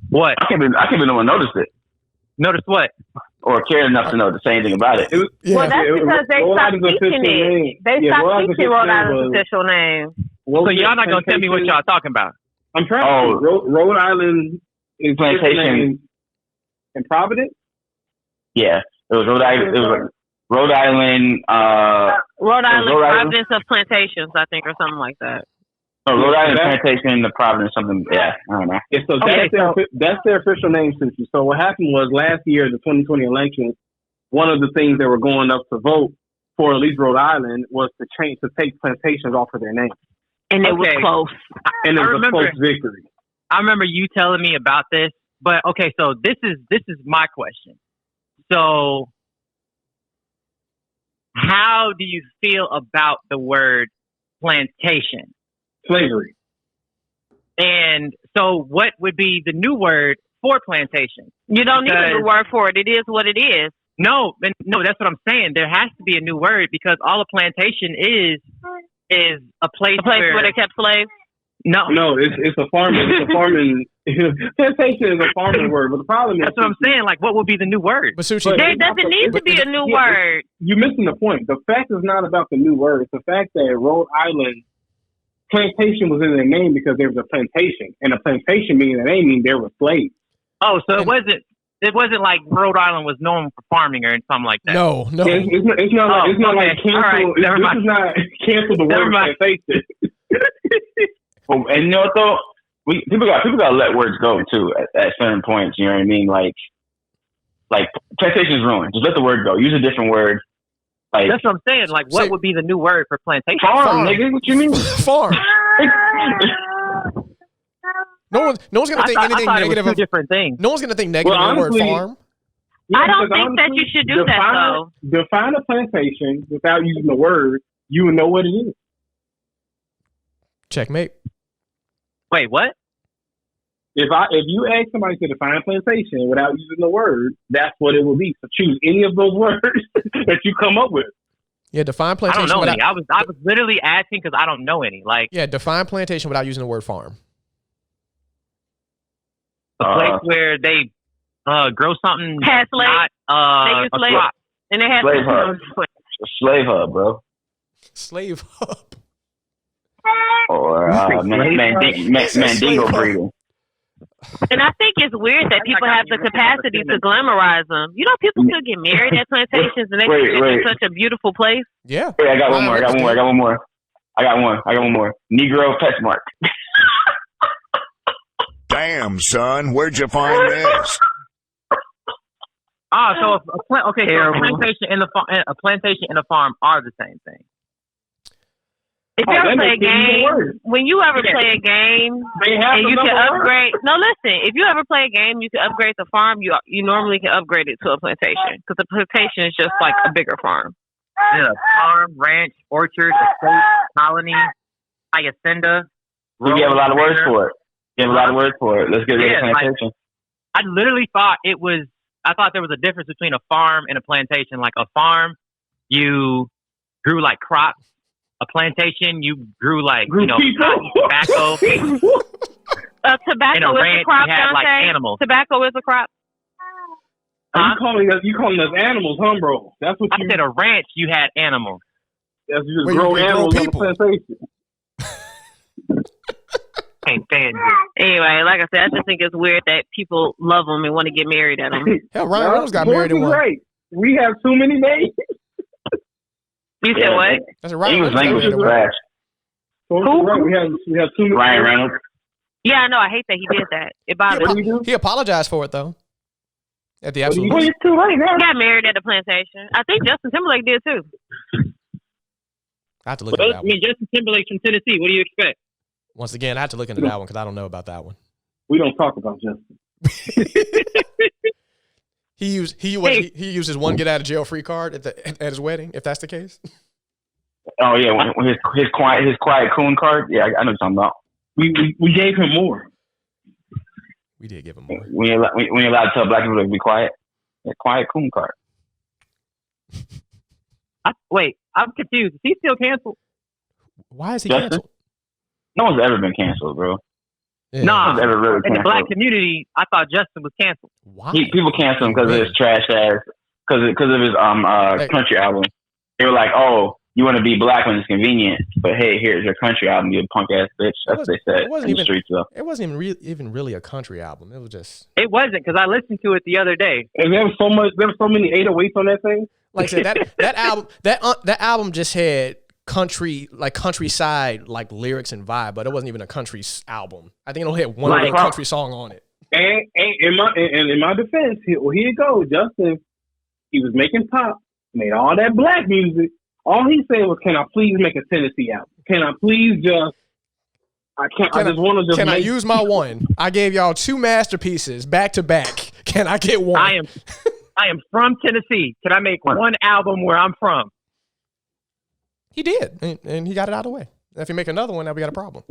What? I can't believe no one noticed it. Notice what? Or cared enough to know to say anything about it. Well, that's because they stopped teaching it. They stopped teaching Rhode Island's official name. So y'all not gonna tell me what y'all talking about? I'm trying. Rhode Island is Plantation in Providence. Yeah, it was Rhode Island. It was Rhode Island. Rhode Island Providence of Plantations, I think, or something like that. No, Rhode Island Plantation, the Providence, something. Yeah, I don't know. Yeah, so that's their official name, Sushi. So what happened was last year, the 2020 election, one of the things they were going up to vote for, at least Rhode Island, was to take Plantations off of their name. And it was close. And it was a close victory. I remember you telling me about this But okay, so this is my question. So, how do you feel about the word plantation? Slavery. And so, what would be the new word for plantation? You don't need a new word for it. It is what it is. No, that's what I'm saying. There has to be a new word because all a plantation is a place where they kept slaves. No, it's a farming. It's a farming. Plantation is a farming word, but the problem is that's what I'm saying. Like, what would be the new word? But Sushi, there doesn't need to be a new word. You're missing the point. The fact is not about the new word. It's the fact that Rhode Island plantation was in their name because there was a plantation, and a plantation meaning the name means there were slaves. Oh, so it wasn't like Rhode Island was known for farming or something like that. No. Yeah, it's not like cancel. Right, this is not cancel the word plantation. Well, and you know what though, people got to let words go too at certain points. You know what I mean? Like plantation is ruined. Just let the word go. Use a different word. Like that's what I'm saying. Like, what would be the new word for plantation? Farm, nigga. What you mean? Farm. No one's gonna think anything negative. Two different things. No one's gonna think negative of the word farm. Yeah, I don't think that you should do that though. Define a plantation without using the word. You would know what it is. Checkmate. Wait, what? If you ask somebody to define plantation without using the word, that's what it will be. So choose any of those words that you come up with. Yeah, define plantation. I don't know any. I was literally asking because I don't know any. Like, yeah, define plantation without using the word farm. A place where they grow something. Had slaves. They use slaves. And they had slave hub. Slave hub, bro. Slave hub. Or Mandingo breeding. And I think it's weird that people have the capacity to glamorize them. You know, people still get married at plantations, and they think it's such a beautiful place. Yeah. Wait, I got one more. Negro PetSmart. Damn, son, where'd you find this? So a plantation and a plantation and a farm are the same thing. If you ever play a game, when you ever play a game, and you can upgrade. No, listen. If you ever play a game, you can upgrade the farm. You normally can upgrade it to a plantation because the plantation is just like a bigger farm. Yeah, farm, ranch, orchard, estate, colony, hacienda. You have a lot of words for it. Let's get rid of plantation. I literally thought I thought there was a difference between a farm and a plantation. Like a farm, you grew like crops. A plantation, you grew tobacco. Tobacco is a crop, you had like animals. Tobacco is a crop. You calling us animals, huh, bro? That's what I said. A ranch, you had animals. That's just grow animals on the plantation. Can't stand you. Anyway, like I said, I just think it's weird that people love them and want to get married at them. Hell, Ryan Reynolds got married in one. Right. We have too many names. You said what? That's a Ryan English language is trash. Right. We have too many. Ryan Reynolds. Yeah, I know. I hate that he did that. It bothers me. He apologized for it though. At the absolute. Well, it's too late now. He got married at the plantation. I think Justin Timberlake did too. I have to look at that one. Justin Timberlake's from Tennessee. What do you expect? Once again, I have to look into that one because I don't know about that one. We don't talk about Justin. He used his one get out of jail free card at his wedding. If that's the case. Oh yeah, his quiet coon card. Yeah, I know what you're talking about. We gave him more. We did give him more. We ain't allowed to tell black people to be quiet. His quiet coon card. Wait, I'm confused. Is he still canceled? Why is he Justin? canceled? No one's ever been canceled, bro. Yeah. Nah, ever really in the black community, I thought Justin was canceled. Why? People cancel him because of his trash ass, because of his country album. They were like, "Oh, you want to be black when it's convenient, but hey, here's your country album, you punk ass bitch." That's what they said in the streets, though. It wasn't even really a country album. It was just. It wasn't because I listened to it the other day. And there was so many 808s on that thing. Like I said, that album just had countryside like lyrics and vibe, but it wasn't even a country album. I think it only had one country song on it. And in my defense, here you go, Justin. He was making pop, made all that black music. All he said was, "Can I please make a Tennessee album? Can I please just I can't. I just want to just. Can I use my one? I gave y'all 2 masterpieces back to back. Can I get one? I am from Tennessee. Can I make one album where I'm from? He did, and he got it out of the way. If you make another one, now we got a problem.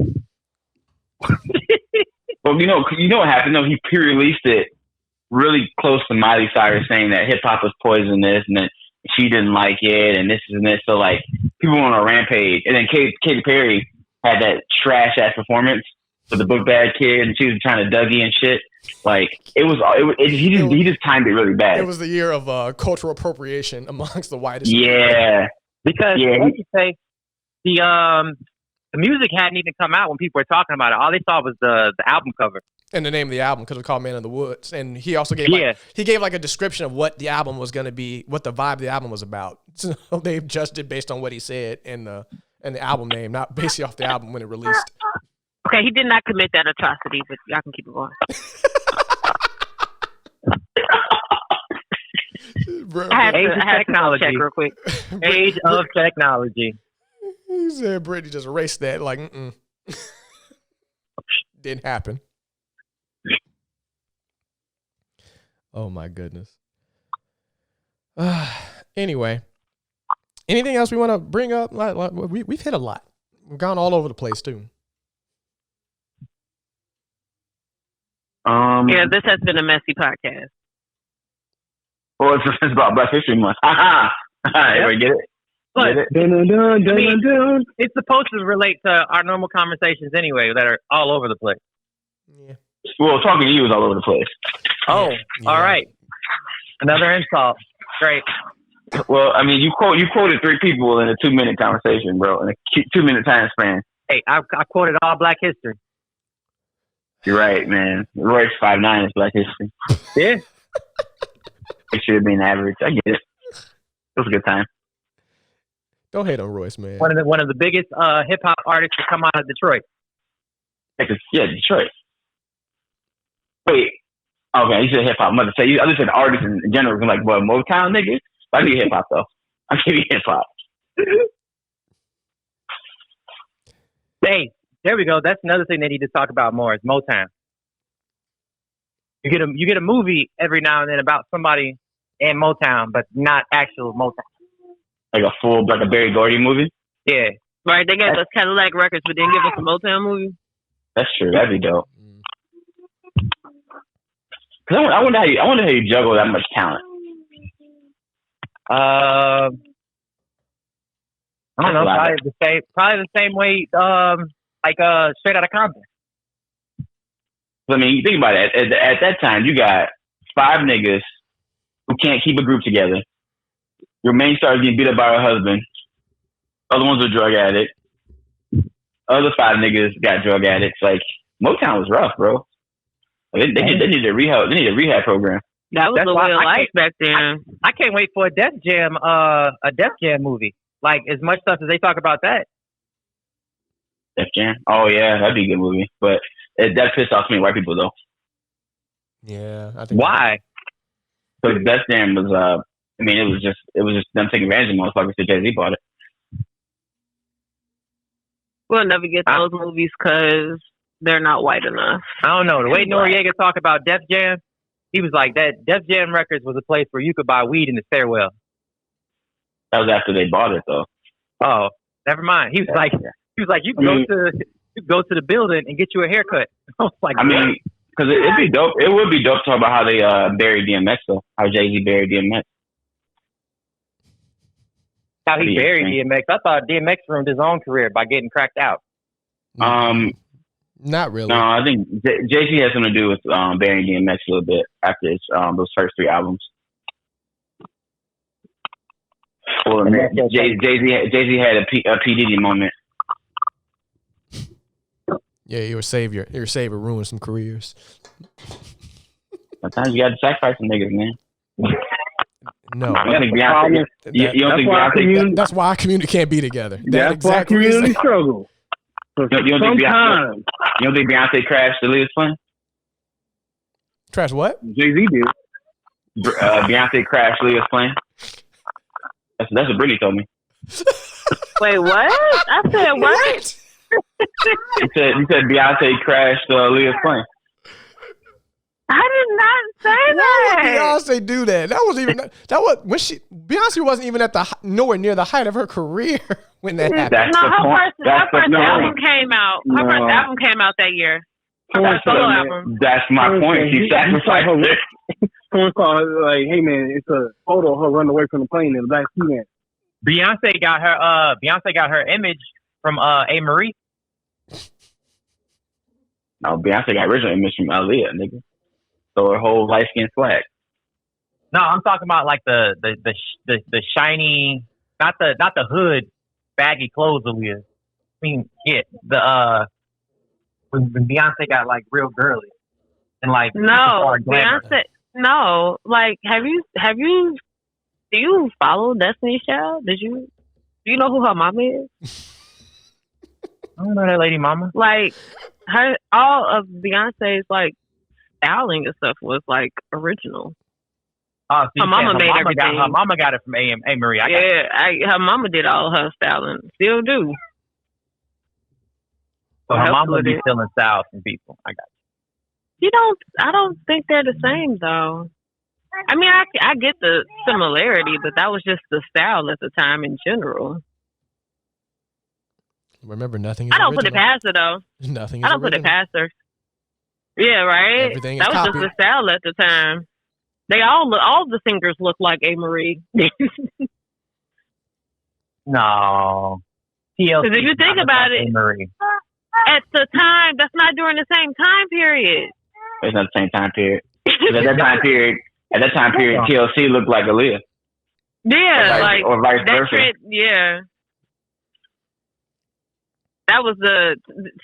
Well, you know what happened? No, he pre-released it really close to Miley Cyrus saying that hip hop was poisonous and that she didn't like it and this and this. So like people went on a rampage, and then Katy Perry had that trash ass performance with the book bag kid, and she was trying to Dougie and shit. Like he just timed it really bad. It was the year of cultural appropriation amongst the whitest. Yeah, because like you say, the music hadn't even come out when people were talking about it. All they saw was the album cover and the name of the album, because it was called Man in the Woods. And he also gave a description of what the album was going to be, what the vibe of the album was about. So they adjusted based on what he said and the album name, not based off the album when it released. Okay, he did not commit that atrocity, but y'all can keep it going. I had to check real quick. Age of technology. He said Brittany just erased that like, didn't happen. Oh my goodness. Anyway, anything else we want to bring up? We've hit a lot. We've gone all over the place too. Yeah, this has been a messy podcast. Well, it's about Black History Month. Everybody get it? But it's supposed to relate to our normal conversations anyway that are all over the place. Yeah. Well, talking to you is all over the place. Oh, yeah. All right. Another insult. Great. Well, I mean, you quoted 3 people in a 2-minute conversation, bro, in a 2-minute time span. Hey, I quoted all Black history. You're right, man. Royce 5'9" is Black history. Yeah. It should have been average. I get it. It was a good time. Don't hate on Royce, man. One of the biggest hip hop artists to come out of Detroit. Yeah, Detroit. Wait. Okay, you said hip hop. I'm about to say, I just said artists in general. I'm like, well, Motown niggas? I give you hip hop though. I give you hip hop. Hey, there we go. That's another thing they need to talk about more is Motown. You get a movie every now and then about somebody in Motown, but not actual Motown. Like a Berry Gordy movie? Yeah. Right, they gave us Cadillac Records, but didn't give us a Motown movie. That's true. That'd be dope. Cause I wonder how you juggle that much talent. I don't know. Probably the same way. Like Straight Outta Compton. I mean, you think about it. At that time, you got 5 niggas who can't keep a group together. Your main star is getting beat up by her husband. Other ones are drug addicts. Other 5 niggas got drug addicts. Like Motown was rough, bro. They need a rehab. They need a rehab program. That was the way of life back then. I can't wait for a Def Jam movie. Like as much stuff as they talk about that. Def Jam. Oh yeah, that'd be a good movie. But that pissed off many white people though. Yeah, I think. Why? Because Def Jam was. I mean, it was just them taking advantage of motherfuckers. So Jay-Z bought it. We'll never get those movies because they're not white enough. I don't know. The way Noriega talked about Def Jam, he was like that. Def Jam Records was a place where you could buy weed in the stairwell. That was after they bought it, though. Oh, never mind. He was like, you go to the building and get you a haircut. I was like, I mean, because it'd be dope. It would be dope to talk about how they buried DMX, though. How Jay-Z buried DMX. How he buried DMX. I thought DMX ruined his own career by getting cracked out. Not really. No, I think Jay-Z has something to do with burying DMX a little bit after his, those first 3 albums. Well, Jay-Z had a P. Diddy moment. Yeah, your savior ruined some careers. Sometimes you got to sacrifice some niggas, man. No, that's why our community can't be together. That's why community struggle. You don't think Beyonce crashed the Leah's plane? Trash what? Jay-Z did. Beyonce crashed Leah's plane. That's what Brittany told me. Wait, what? I said what? You said Beyonce crashed Leah's plane. I did not say Why would that. Beyonce do that? That was when Beyonce wasn't even at nowhere near the height of her career when that happened. That's the point. Her first album came out. Her first album came out that year. Her solo album. That's my point. She sacrificed it. Someone called her like, "Hey man, it's a photo of her running away from the plane in the black ski man." Beyonce got her image from A. Marie. No, Beyonce got original image from Aaliyah, nigga. So her whole light skin flag. No, I'm talking about like the shiny, not the hood, baggy clothes Aaliyah. I mean, yeah, when Beyonce got like real girly and like no, Beyonce. No, like do you follow Destiny's Child? Do you know who her mama is? I don't know that lady mama. Like all of Beyonce's like styling and stuff was like original. Oh, so her mama made everything. Her mama got it from A. Marie. Her mama did all her styling. Still do. So her mama be stealing styles from people. I got you. I don't think they're the same though. I mean, I get the similarity, but that was just the style at the time in general. Remember, nothing is I don't original. put it past her though. Nothing is I don't original. put it past her. Yeah, right. Everything that is was copied. just the style at the time. They all the singers look like A. Marie. No. Because if you think about it, A-Marie. At the time, that's not during the same time period. It's not the same time period. At that time period, TLC looked like Aaliyah. Yeah, or vice that versa. trend, yeah. That was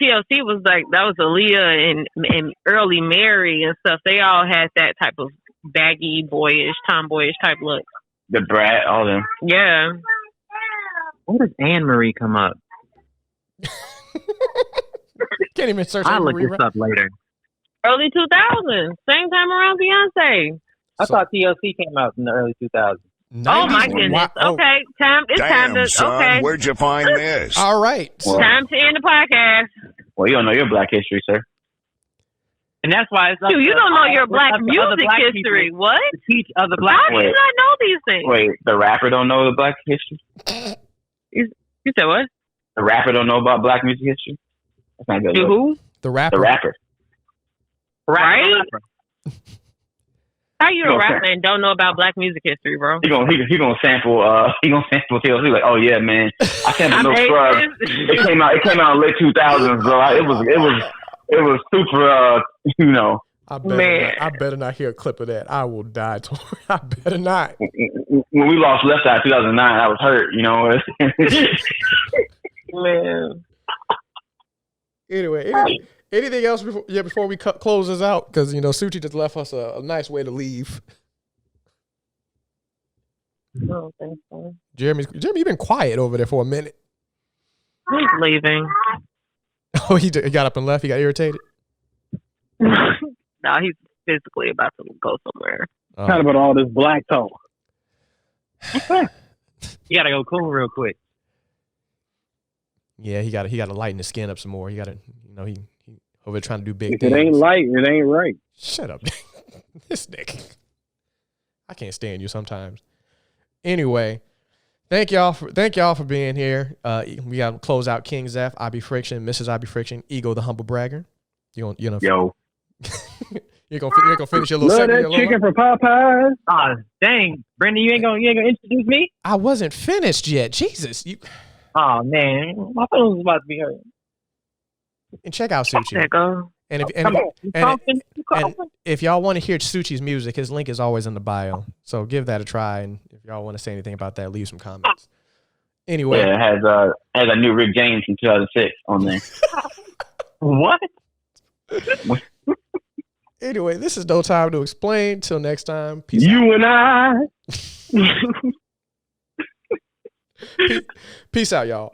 TLC was like, that was Aaliyah and early Mary and stuff. They all had that type of baggy, boyish, tomboyish type look. The brat, all them. Yeah. When does Anne Marie come up? Can't even search. I'll look this up later. Early 2000s, same time around Beyonce. I thought TLC came out in the early 2000s. Oh my goodness. Okay, it's time to. Son, okay. Where'd you find this? All right. Time to end the podcast. Well, you don't know your Black history, sir. And that's why it's you don't know your Black music history. What? To teach other Black How do you not know these things? Wait, the rapper don't know the Black history? You said what? The rapper don't know about Black music history? That's not good. Who? The rapper. The rapper. Right? How you a rapper and don't know about Black music history, bro? He gonna sample TLC. Like, oh yeah, man, I sampled No Scrubs. It came out in late 2000s, bro. It was super. I better not hear a clip of that. I will die. I better not. When we lost Left Eye 2009, I was hurt. Man. Anyway, anything else before we close this out? Because Suchi just left us a nice way to leave. I don't think so. Jeremy, you've been quiet over there for a minute. He's leaving. Oh, he got up and left. He got irritated. No, he's physically about to go somewhere. Kind about all this black talk. You gotta go cool real quick. Yeah, he got to lighten his skin up some more. He got to, he over there trying to do big If things. it ain't light, it ain't right. Shut up, this nigga. I can't stand you sometimes. Anyway, thank y'all for being here. We got to close out King Zeph, IB Friction, Mrs. IB Friction, Ego the Humble Bragger. Yo. You're gonna finish your little Love segment. that chicken from Popeyes. Ah, dang, Brendan, you ain't gonna introduce me? I wasn't finished yet. Jesus, Oh man, my phone was about to be hurt. And check out Suchi. There go. And You coughing? if y'all want to hear Suchi's music, his link is always in the bio. So give that a try. And if y'all want to say anything about that, leave some comments. Anyway, yeah, it has a new Rick James from 2006 on there. What? Anyway, this is No Time to Explain. Till next time. Peace You and I. Peace out, y'all.